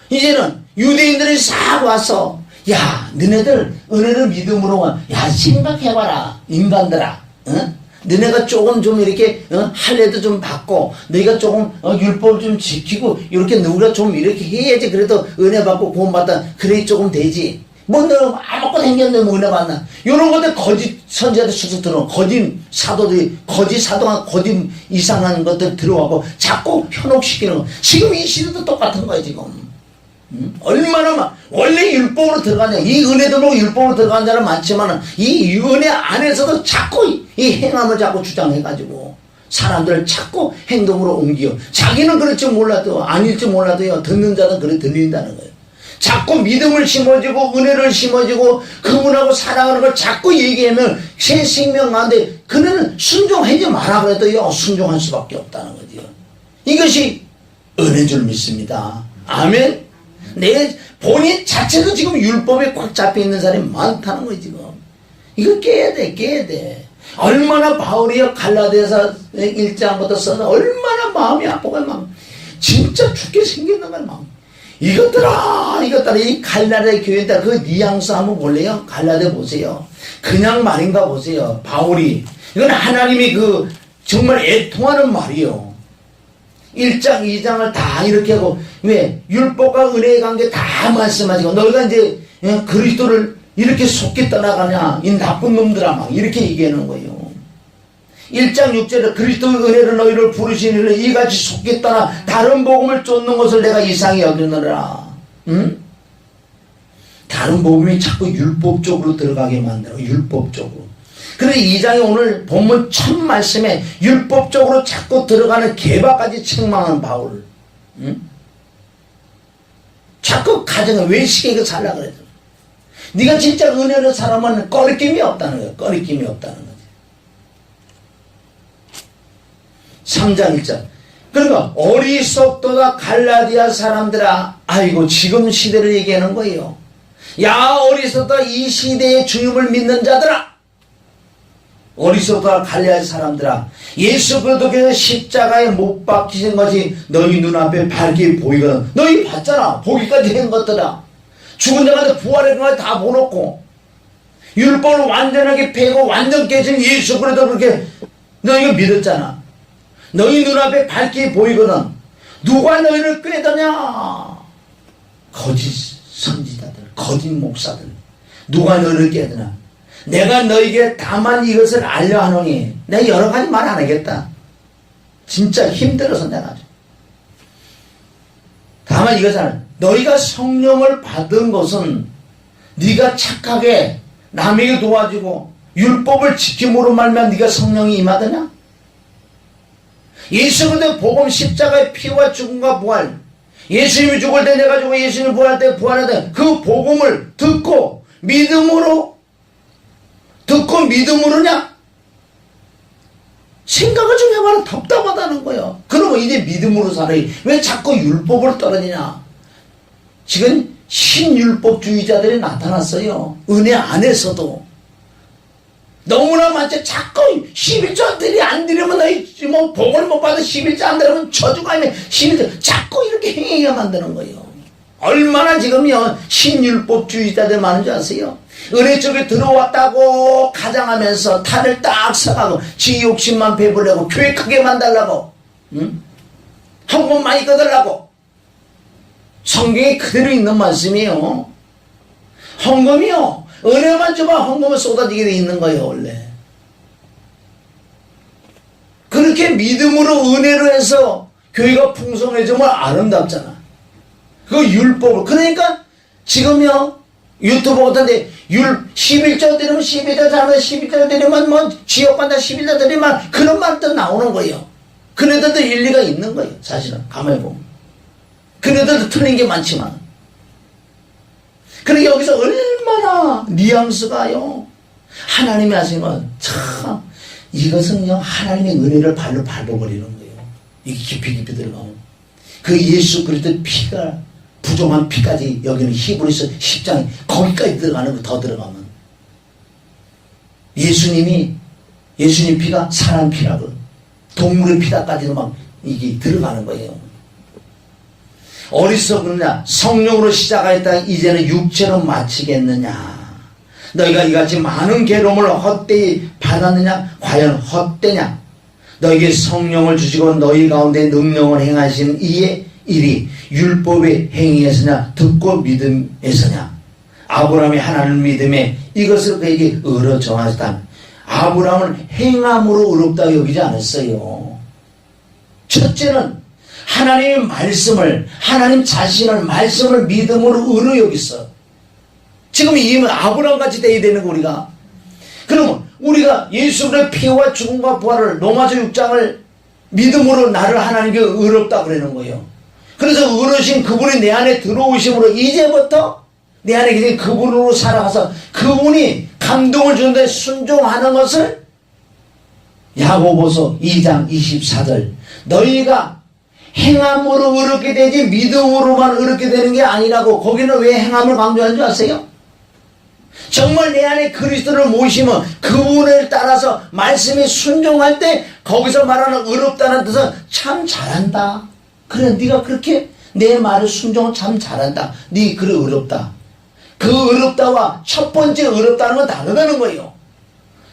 이제는 유대인들이 싹 와서 야 너네들 은혜를 믿음으로 야 생각해봐라 인간들아. 응? 너네가 조금 좀 이렇게 할례도 좀 받고 너희가 조금 율법 좀 지키고 이렇게 누가 좀 이렇게 해야지 그래도 은혜 받고 구원받다 그래 조금 되지. 뭐 너 아무것도 행겼는데 뭐 은혜 받나. 이런 것들 거짓 선지자들 쑥쑥 들어오고 거짓 사도들이 거짓 사도가 거짓 이상한 것들 들어가고 자꾸 현혹시키는 거. 지금 이 시대도 똑같은 거야 지금. 얼마나 원래 율법으로 들어가냐. 이 은혜도 보고 율법으로 들어간 자는 많지만 이 은혜 안에서도 자꾸 이 행함을 자꾸 주장해가지고 사람들을 자꾸 행동으로 옮겨. 자기는 그럴지 몰라도 아닐지 몰라도요 듣는 자는 그래 들린다는 거예요. 자꾸 믿음을 심어주고 은혜를 심어주고 그분하고 사랑하는 걸 자꾸 얘기하면 새 생명 가운데 그는 순종하지 마라 그래도요 순종할 수밖에 없다는 거죠. 이것이 은혜인 줄 믿습니다. 아멘. 내 본인 자체도 지금 율법에 꽉 잡혀있는 사람이 많다는 거예요 지금. 이거 깨야 돼. 얼마나 바울이요 갈라디아서 1장부터 써서 얼마나 마음이 아프고 막 진짜 죽게 생겼는 거야 막. 이것들아 이 갈라디아 교회들 그 뉘앙스 한번 볼래요? 갈라디아 보세요. 그냥 말인가 보세요. 바울이 이건 하나님이 그 정말 애통하는 말이요. 1장 2장을 다 이렇게 하고 왜 율법과 은혜의 관계 다 말씀하시고 너희가 이제 그리스도를 이렇게 속게 떠나가냐 이 나쁜 놈들아 막 이렇게 얘기하는 거예요. 1장 6절에 그리스도의 은혜를 너희를 부르시니 이같이 속게 떠나 다른 복음을 쫓는 것을 내가 이상히 여기느라. 응? 다른 복음이 자꾸 율법 쪽으로 들어가게 만들어. 율법 쪽으로. 그래서 2장에 오늘 본문 첫 말씀에 율법적으로 자꾸 들어가는 개바까지 책망하는 바울. 응? 자꾸 가정을 외식에 살라 그래도. 네가 진짜 은혜로 살아면 꺼리낌이 없다는 거야. 꺼리낌이 없다는 거지. 3장 1절. 그러니까 어리석도다 갈라디아 사람들아. 아이고 지금 시대를 얘기하는 거예요. 야 어리석다 이 시대의 주님을 믿는 자들아. 어리석다 갈라디아 사람들아. 예수 그리스도께서 십자가에 못 박히신 것이 너희 눈앞에 밝게 보이거든. 너희 봤잖아. 보기까지 한 것들아. 죽은 자한테 부활의 것까지 다 보놓고 율법을 완전하게 패고 완전 깨진 예수 그리스도 그렇게 너희가 믿었잖아. 너희 눈앞에 밝게 보이거든. 누가 너희를 꾀더냐. 거짓 선지자들 거짓 목사들 누가 너희를 꾀더냐. 내가 너희에게 다만 이것을 알려 하노니 내가 여러 가지 말 안 하겠다. 진짜 힘들어서 내가 아주. 다만 이것을 너희가 성령을 받은 것은 네가 착하게 남에게 도와주고 율법을 지킴으로 말면 네가 성령이 임하더냐? 예수 그리스도의 복음, 십자가의 피와 죽음과 부활, 예수님이 죽을 때 내가 죽고 예수님이 부활할 때 부활하다, 그 복음을 듣고 믿음으로냐? 생각을 좀 해봐라. 답답하다는 거예요. 그러면 이제 믿음으로 살아야. 왜 자꾸 율법으로 떨어지냐? 지금 신율법주의자들이 나타났어요. 은혜 안에서도. 너무나 많죠. 자꾸 11조들이 안 드리면 너희 뭐 복을 못 받아 11조 안 드리면 저주가면 11조 자꾸 이렇게 행위가 만드는 거예요. 얼마나 지금요 신율법주의자들 많은 줄 아세요? 은혜 쪽에 들어왔다고 가장하면서 탈을 딱 써가고 지 욕심만 배부르려고 교회 크게 만들려고 헌금 많이 거들라고. 성경에 그대로 있는 말씀이에요. 헌금이요 은혜만 줘봐 헌금은 쏟아지게 돼 있는 거예요. 원래 그렇게 믿음으로 은혜로 해서 교회가 풍성해지면 아름답잖아. 그 율법을. 그러니까 지금요 유튜브 같은데 11조 드리면 12조 잘하면 12조 드리면 뭐 지역반다 11조 드리면 그런 말도 나오는 거예요. 그네들도 일리가 있는 거예요. 사실은 가만히 보면 그네들도 틀린 게 많지만. 그러니까 여기서 얼마나 뉘앙스가요 하나님이 하신 건 참 이것은요 하나님의 은혜를 발로 밟아버리는 거예요. 이게 깊이 들어가면 그 예수 그리스도의 피가 부정한 피까지 여기는 히브리서 10장 거기까지 들어가는 거. 더 들어가면 예수님 피가 사람 피라고 동물의 피다까지도 막 이게 들어가는 거예요. 어리석느냐 성령으로 시작하였다 이제는 육체로 마치겠느냐. 너희가 이같이 많은 괴로움을 헛되이 받았느냐. 과연 헛되냐. 너희에게 성령을 주시고 너희 가운데 능력을 행하신 이의 일이 율법의 행위에서냐 듣고 믿음에서냐. 아브라함이 하나님을 믿음에 이것을 그에게 의로 정하셨다. 아브라함을 행함으로 의롭다고 여기지 않았어요. 첫째는 하나님의 말씀을, 하나님 자신을 말씀을 믿음으로 의로 여겼어. 지금 이 아브라함 같이 돼야 되는 거 우리가. 그러면 우리가 예수의 피와 죽음과 부활을 로마서 6장을 믿음으로 나를 하나님께 의롭다 그러는 거예요. 그래서 의로우신 그분이 내 안에 들어오심으로 이제부터 내 안에 계신 그분으로 살아가서 그분이 감동을 주는데 순종하는 것을 야고보서 2장 24절 너희가 행함으로 의롭게 되지 믿음으로만 의롭게 되는 게 아니라고. 거기는 왜 행함을 강조하는 줄 아세요? 정말 내 안에 그리스도를 모시면 그분을 따라서 말씀에 순종할 때 거기서 말하는 의롭다는 뜻은 참 잘한다. 그래 네가 그렇게 내 말을 순종을 참 잘한다. 네 그래 의롭다. 그 의롭다와 첫 번째 의롭다는 건 다르다는 거예요.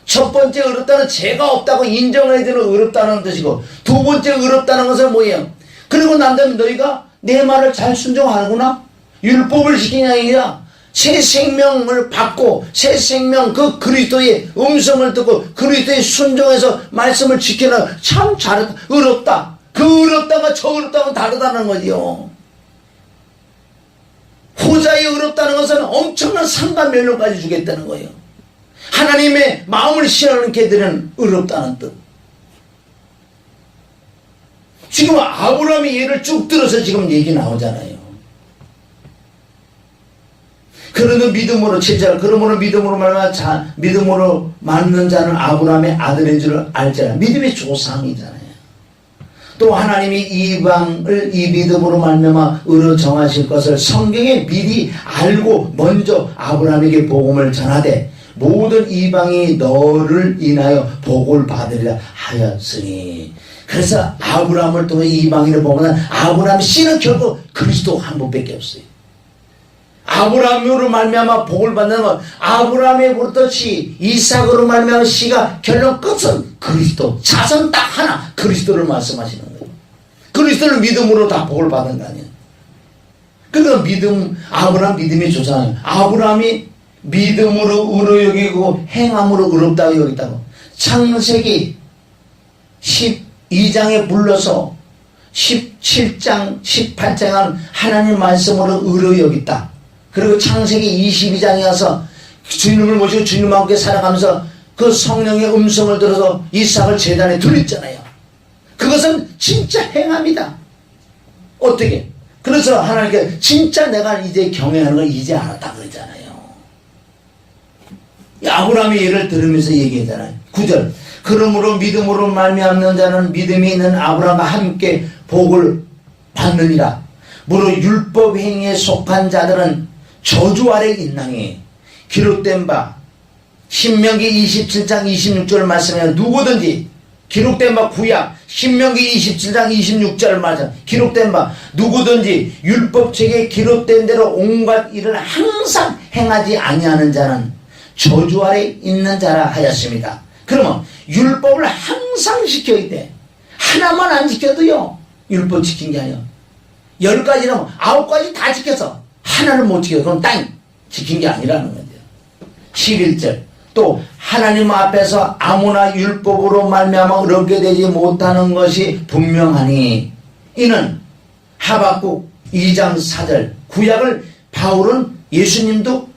첫 번째 의롭다는 죄가 없다고 인정해야 되는 의롭다는 뜻이고, 두 번째 의롭다는 것은 뭐예요? 그리고 난다면 너희가 내 말을 잘 순종하는구나. 율법을 지키냐 아니라 새 생명을 받고 새 생명 그 그리스도의 음성을 듣고 그리스도의 순종해서 말씀을 지키는 참 잘했다. 의롭다. 그 의롭다가 저 의롭다는 다르다는 거지요. 후자의 의롭다는 것은 엄청난 상과 멸론까지 주겠다는 거예요. 하나님의 마음을 시원케 되는 의롭다는 뜻. 지금 아브라함의 예를 쭉 들어서 지금 얘기 나오잖아요. 그러는 믿음으로 7절 그러므로 믿음으로 말하면 믿음으로 맞는 자는 아브라함의 아들인 줄 알지라. 믿음의 조상이잖아요. 또 하나님이 이방을 이 믿음으로 말미암아 의로 정하실 것을 성경에 미리 알고 먼저 아브라함에게 복음을 전하되 모든 이방이 너를 인하여 복을 받으리라 하였으니. 그래서 아브라함을 통해 이방인을 보면 아브라함 씨는 결국 그리스도 한 분밖에 없어요. 아브라함으로 말미암아 복을 받는 건 아브라함으로부터 씨 이삭으로 말미암아 씨가 결론 끝은 그리스도. 자손 딱 하나 그리스도를 말씀하시는 거예요. 그리스도를 믿음으로 다 복을 받은 거 아니에요. 그러니까 믿음, 아브라함 믿음의 조상이에요. 아브라함이 믿음으로 의로 여기고 행함으로 의롭다고 여기다고. 창세기 12장에 불러서 17장 18장은 하나님 말씀으로 의로 여겼다. 그리고 창세기 22장에 와서 주님을 모시고 주님과 함께 살아가면서 그 성령의 음성을 들어서 이삭을 제단에 드렸잖아요. 그것은 진짜 행함이다. 어떻게? 그래서 하나님께 진짜 내가 이제 경외하는 걸 이제 알았다 그러잖아요. 아브라함의 예를 들으면서 얘기했잖아요. 9절. 그러므로 믿음으로 말미암는 자는 믿음이 있는 아브라함과 함께 복을 받느니라. 무릇 율법 행위에 속한 자들은 저주 아래 있나니 기록된 바 신명기 27장 26절 말씀에 누구든지 기록된 바 구약 신명기 27장 26절 말씀 기록된 바 누구든지 율법책에 기록된 대로 온갖 일을 항상 행하지 아니하는 자는 저주 아래 있는 자라 하였습니다. 그러면 율법을 항상 지켜야 돼. 하나만 안 지켜도요 율법 지킨 게 아니야. 10가지는 9가지 다 지켜서 하나를 못 지켜. 그럼 땅 지킨 게 아니라는 거죠. 11절. 또 하나님 앞에서 아무나 율법으로 말미암아 얻게 되지 못하는 것이 분명하니 이는 하박국 2장 4절. 구약을 바울은 예수님도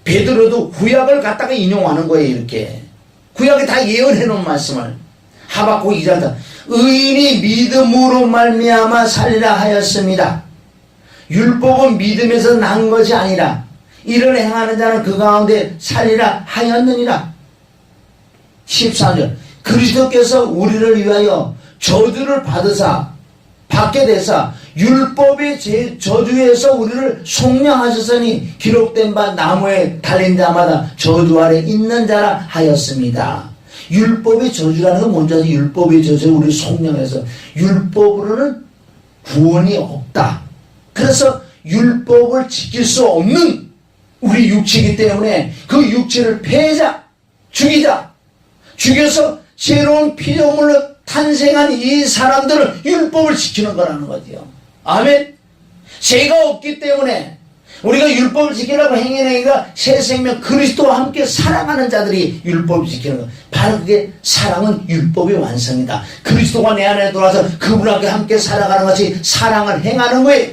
베드로도 구약을 갖다가 인용하는 거예요. 이렇게 구약에 다 예언해 놓은 말씀을 하박국 2장 4절. 의인이 믿음으로 말미암아 살리라 하였습니다. 율법은 믿음에서 난 것이 아니라 이를 행하는 자는 그 가운데 살리라 하였느니라. 14절. 그리스도께서 우리를 위하여 저주를 받게 되사 율법의 저주에서 우리를 속량하셨으니 기록된 바 나무에 달린 자마다 저주 아래 있는 자라 하였습니다. 율법의 저주라는 건 뭔지 아세요? 율법의 저주에 우리를 속량해서 율법으로는 구원이 없다. 그래서 율법을 지킬 수 없는 우리 육체이기 때문에 그 육체를 패자, 죽여서 새로운 피조물로 탄생한 이 사람들은 율법을 지키는 거라는 거죠. 아멘. 죄가 없기 때문에 우리가 율법을 지키라고 행해내니까 새 생명 그리스도와 함께 살아가는 자들이 율법을 지키는 거. 바로 그게 사랑은 율법의 완성이다. 그리스도가 내 안에 들어와서 그분하고 함께 살아가는 것이 사랑을 행하는 거예요.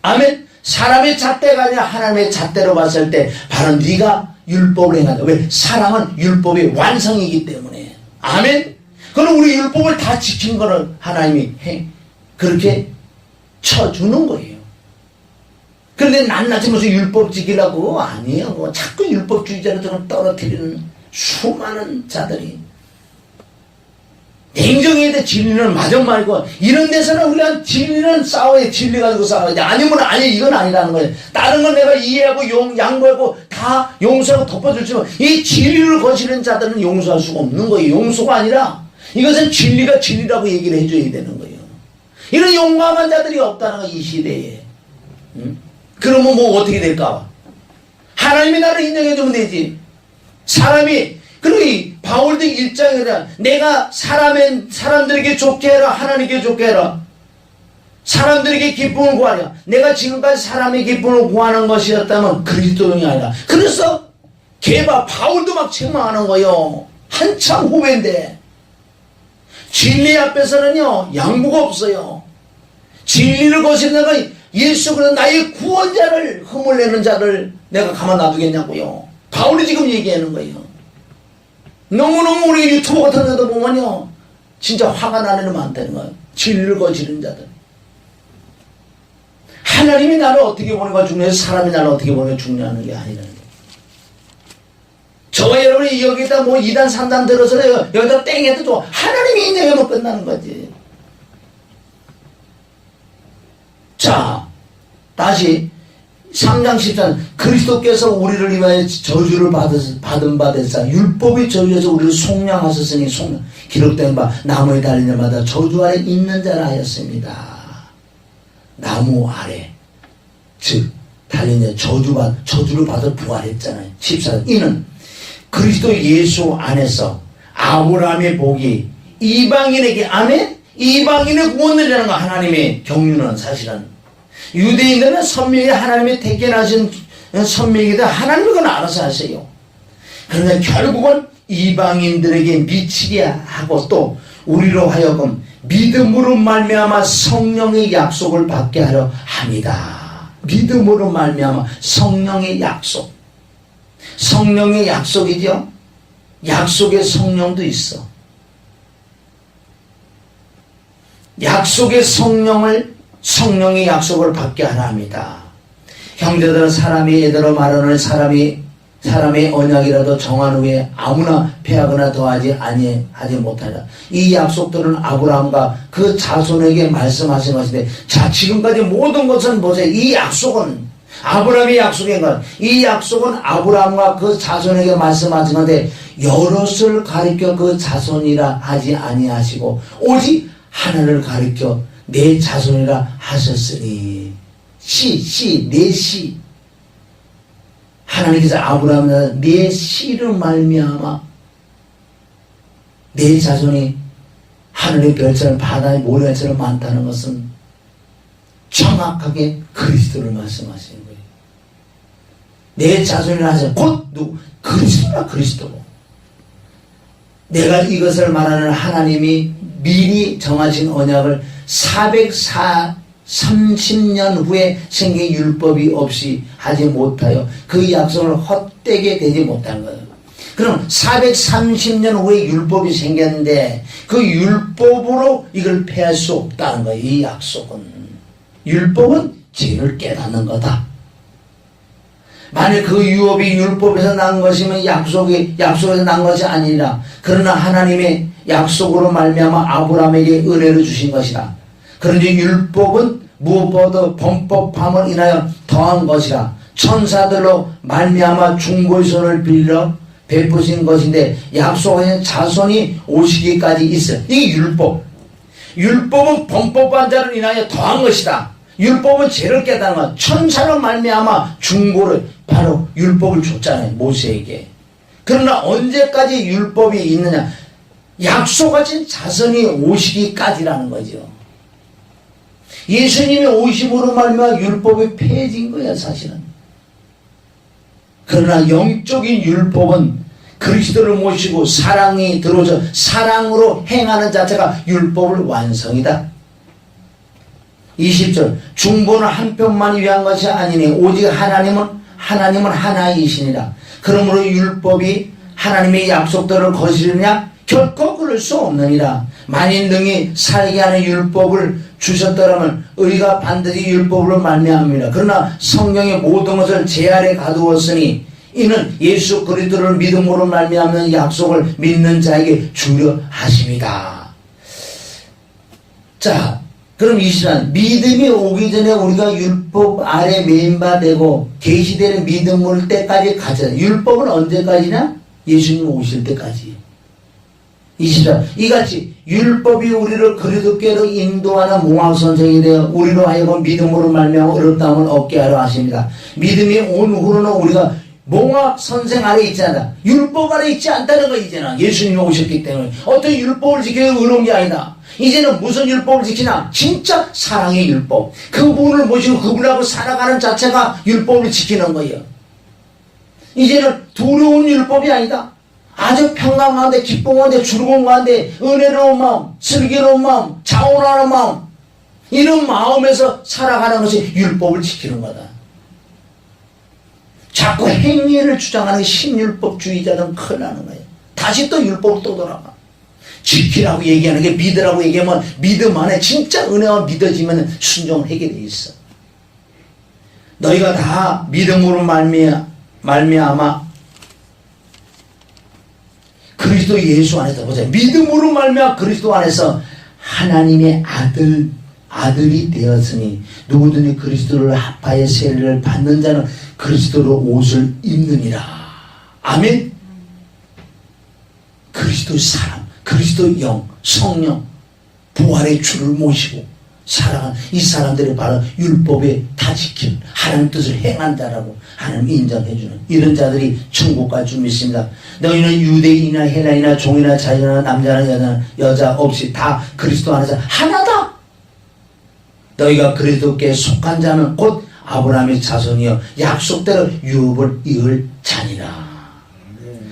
아멘. 사람의 잣대가 아니라 하나님의 잣대로 봤을 때 바로 네가 율법을 행한다. 왜? 사랑은 율법의 완성이기 때문에. 아멘. 그럼 우리 율법을 다 지킨 거를 하나님이 그렇게 쳐주는 거예요. 그런데 낱낱이면서 율법 지키려고 아니에요. 뭐 자꾸 율법주의자를 떨어뜨리는 수많은 자들이 냉정해야 돼. 진리는 마저 말고 이런 데서는 우리가 진리는 싸워야 진리 가지고 싸워야 돼. 아니면 아니 이건 아니라는 거예요. 다른 건 내가 이해하고 양보하고 다 용서하고 덮어주지만 이 진리를 거시는 자들은 용서할 수가 없는 거예요. 용서가 아니라 이것은 진리가 진리라고 얘기를 해줘야 되는 거예요. 이런 용감한 자들이 없다는 거 이 시대에. 그러면 뭐 어떻게 될까? 하나님이 나를 인정해주면 되지. 사람이 그리고 이 바울도 1장에 내가 사람들에게 좋게 해라. 하나님께 좋게 해라. 사람들에게 기쁨을 구하라. 내가 지금까지 사람의 기쁨을 구하는 것이었다면 그리스도용이 아니라. 그래서 바울도 막 책망하는 거예요. 한참 후배인데 진리 앞에서는요 양보가 없어요. 진리를 거시는 건 예수 그리스도 나의 구원자를 흠을 내는 자를 내가 가만 놔두겠냐고요. 바울이 지금 얘기하는 거예요. 너무너무 우리 유튜브 같은 데도 보면요 진짜 화가 나는 애들 많다는 거예요. 진리를 거스르는 자들. 하나님이 나를 어떻게 보는 가 중요해서 사람이 나를 어떻게 보는 게 중요한 게 아니라는 거예요. 저와 여러분이 여기다 뭐 2단 3단 들어서 여기다 땡 해도 좋아. 하나님이 인정하면 끝나는 거지. 자 다시 3장 14절. 그리스도께서 우리를 위하여 저주를 받은 바 되사 율법의 저주에서 우리를 속량하셨으니 기록된 바 나무에 달린 자마다 저주 아래 있는 자라 하였습니다. 나무 아래 즉 달린 자 저주를 받아 부활했잖아요. 14절. 이는 그리스도 예수 안에서 아브라함의 복이 이방인에게 아멘? 이방인의 구원이라는 거 하나님의 경륜은 사실은 유대인들은 선명히 하나님의 택견하신 선명이다. 하나님이 그건 알아서 하세요. 그러나 결국은 이방인들에게 미치게 하고 또 우리로 하여금 믿음으로 말미암아 성령의 약속을 받게 하려 합니다. 믿음으로 말미암아 성령의 약속. 성령의 약속이죠. 약속의 성령도 있어. 약속의 성령의 약속을 받게 하라 합니다. 형제들은 사람이 예대로 말하는 사람의 언약이라도 정한 후에 아무나 폐하거나 더하지 못하라. 이 약속들은 아브라함과 그 자손에게 말씀하신 것인데, 자, 지금까지 모든 것은 보세요. 이 약속은 아브라함의 약속인 것, 이 약속은 아브라함과 그 자손에게 말씀하신 건데, 여럿을 가리켜 그 자손이라 하지 아니하시고 오직 하나를 가리켜 내 자손이라 하셨으니. 내 씨. 하나님께서 아브라함은 내 씨를 말미암아 내 자손이 하늘의 별처럼 바다의 모래처럼 많다는 것은 정확하게 그리스도를 말씀하시는 거예요. 내 자손이라 하셔. 곧 그리스도라. 그리스도고. 내가 이것을 말하는 하나님이 미리 정하신 언약을 430년 후에 생긴 율법이 없이 하지 못하여 그 약속을 헛되게 되지 못한 거예요. 그럼 430년 후에 율법이 생겼는데 그 율법으로 이걸 폐할 수 없다는 거예요. 이 약속은. 율법은 죄를 깨닫는 거다. 만약 그 유업이 율법에서 난 것이면 약속에서 난 것이 아니라, 그러나 하나님의 약속으로 말미암아 아브라함에게 은혜를 주신 것이라. 그런데 율법은 무엇보다 범법함을 인하여 더한 것이라. 천사들로 말미암아 중보의 손을 빌려 베푸신 것인데 약속하신 자손이 오시기까지 있어요. 이게 율법. 율법은 범법한 자를 인하여 더한 것이다. 율법은 죄를 깨닫는 것. 천사로 말미암아 중보를, 바로 율법을 줬잖아요, 모세에게. 그러나 언제까지 율법이 있느냐? 약속하신 자손이 오시기까지라는 거죠. 예수님이 오심으로 말미암아 율법이 폐해진 거야, 사실은. 그러나 영적인 율법은 그리스도를 모시고 사랑이 들어오죠. 사랑으로 행하는 자체가 율법을 완성이다. 20절, 중보는 한편만 위한 것이 아니니 오직 하나님은 하나이시니라. 그러므로 율법이 하나님의 약속들을 거스르냐? 결코 그럴 수 없느니라. 만일 능히 살게 하는 율법을 주셨더라면 우리가 반드시 율법으로 말미암습니다. 그러나 성경의 모든 것을 제 아래 가두었으니 이는 예수 그리스도를 믿음으로 말미암는 약속을 믿는 자에게 주려 하십니다. 자, 그럼 이 시간 믿음이 오기 전에 우리가 율법 아래 매인바되고 계시되는 믿음을 때까지 가져야. 율법은 언제까지냐? 예수님 오실 때까지. 이 시간 이같이 율법이 우리를 그리스도께로 인도하는 몽학선생이 되어 우리로 하여금 믿음으로 말미암아 어렵다함을 얻게 하려 하십니다. 믿음이 온 후로는 우리가 몽학선생 아래 있지 않다. 율법 아래 있지 않다는 거. 이제는 예수님이 오셨기 때문에 어떤 율법을 지켜야 의로운 게 아니다. 이제는 무슨 율법을 지키나? 진짜 사랑의 율법. 그분을 모시고 그분하고 살아가는 자체가 율법을 지키는 거예요. 이제는 두려운 율법이 아니다. 아주 평강 가운데, 기쁨 가운데, 즐거움 가운데, 은혜로운 마음, 슬기로운 마음, 자원하는 마음, 이런 마음에서 살아가는 것이 율법을 지키는 거다. 자꾸 행위를 주장하는 신율법주의자들은 큰일 나는 거예요. 다시 또 율법을 또 돌아가. 지키라고 얘기하는 게 믿으라고 얘기하면 믿음 안에 진짜 은혜가 믿어지면 순종을 하게 돼 있어. 너희가 다 믿음으로 말미암아 그리스도 예수 안에서, 보세요. 믿음으로 말미암아 그리스도 안에서 하나님의 아들이 되었으니 누구든지 그리스도를 합하여 세례를 받는 자는 그리스도로 옷을 입느니라. 아멘. 그리스도의 사람, 그리스도의 영, 성령, 부활의 주를 모시고 살아간 이 사람들이 바로 율법에 다 지킨 하나님 뜻을 행한 자라고 하나님 인정해주는 이런 자들이 천국 갈 줄 믿습니다. 너희는 유대인이나 헬라인이나 종이나 자유나 남자나 여자 없이 다 그리스도 안에서 하나다. 너희가 그리스도께 속한 자는 곧 아브라함의 자손이여 약속대로 유업을 이을 자니라.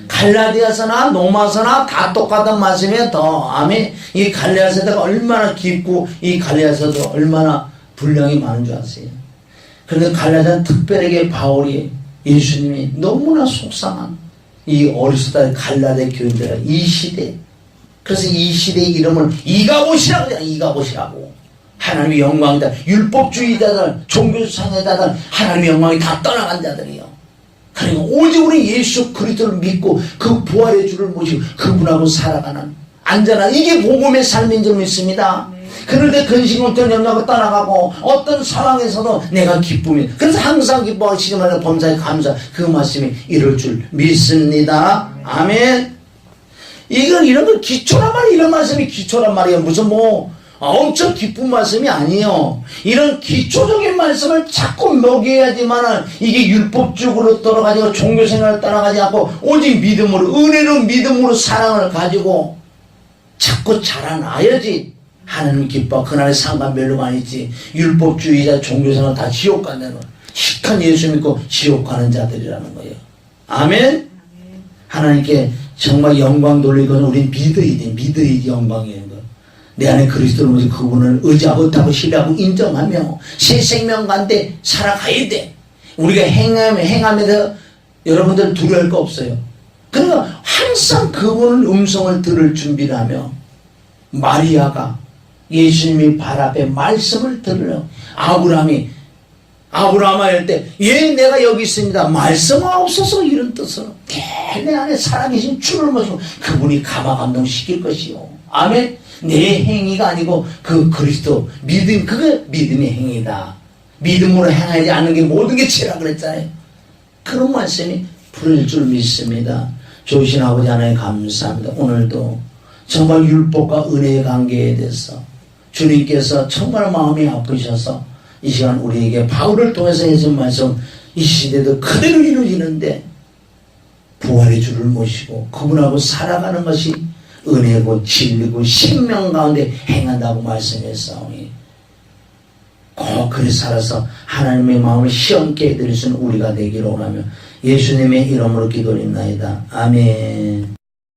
갈라디아서나 로마서나 다 똑같은 말씀이에요. 더 아멘. 이 갈라디아서가 얼마나 깊고 이 갈라디아서도 얼마나 분량이 많은 줄 아세요? 그런데 갈라디아서는 특별하게 바울이 예수님이 너무나 속상한 이 어리석다 갈라디아 교인들 이 시대 그래서 이 시대의 이름을 이가봇이라고 해요. 이가봇이라고. 하나님의 영광이다. 율법주의자들, 종교상회자들, 하나님의 영광이 다 떠나간 자들이요. 그러니까 오직 우리 예수 그리스도를 믿고 그 부활의 주를 모시고 그분하고 살아가는 안전한 이게 복음의 삶인 줄 믿습니다. 그런데 근심걱정 염려하고 떠나가고 어떤 상황에서도 내가 기쁨이 그래서 항상 기뻐하고 시험하는 범사에 감사 그 말씀이 이럴 줄 믿습니다. 아멘. 이런 거 기초란 말이에요. 이런 말씀이 기초란 말이에요. 무슨 엄청 기쁜 말씀이 아니에요. 이런 기초적인 말씀을 자꾸 먹여야지만은 이게 율법적으로 떨어가지고 종교생활을 따라가지 않고 오직 믿음으로 은혜로 믿음으로 사랑을 가지고 자꾸 자라나야지 하나님 기뻐. 그날의 상관 별로가 아니지. 율법주의자 종교생활 다 지옥 간다는 시큰 예수 믿고 지옥 가는 자들이라는 거예요. 아멘. 하나님께 정말 영광 돌리고는 우린 믿어야지 영광이에요. 내 안에 그리스도를 모시고 그분을 의지하고 있다고 신뢰하고 인정하며 새 생명 가운데 살아가야 돼. 우리가 행하면서 여러분들 두려울 거 없어요. 그러니까 항상 그분의 음성을 들을 준비를 하며 마리아가 예수님이 발 앞에 말씀을 들으려 아브라함아 할 때 예 내가 여기 있습니다. 말씀하옵소서 이런 뜻으로 내 안에 살아계신 주를 모시고 그분이 감화감동시킬 것이요. 아멘. 내 행위가 아니고 그 그리스도 믿음 그게 믿음의 행위다. 믿음으로 행하지 않는 게 모든 게 죄라 그랬잖아요. 그런 말씀이 풀릴 줄 믿습니다. 좋으신 아버지 하나님 감사합니다. 오늘도 정말 율법과 은혜의 관계에 대해서 주님께서 정말 마음이 아프셔서 이 시간 우리에게 바울을 통해서 해준 말씀 이 시대도 그대로 이루어지는데 부활의 주를 모시고 그분하고 살아가는 것이 은혜고 진리고 생명 가운데 행한다고 말씀했사오니 꼭 그리 살아서 하나님의 마음을 시험케 해드릴 수 있는 우리가 되기를 원하며 예수님의 이름으로 기도드립니다. 아멘.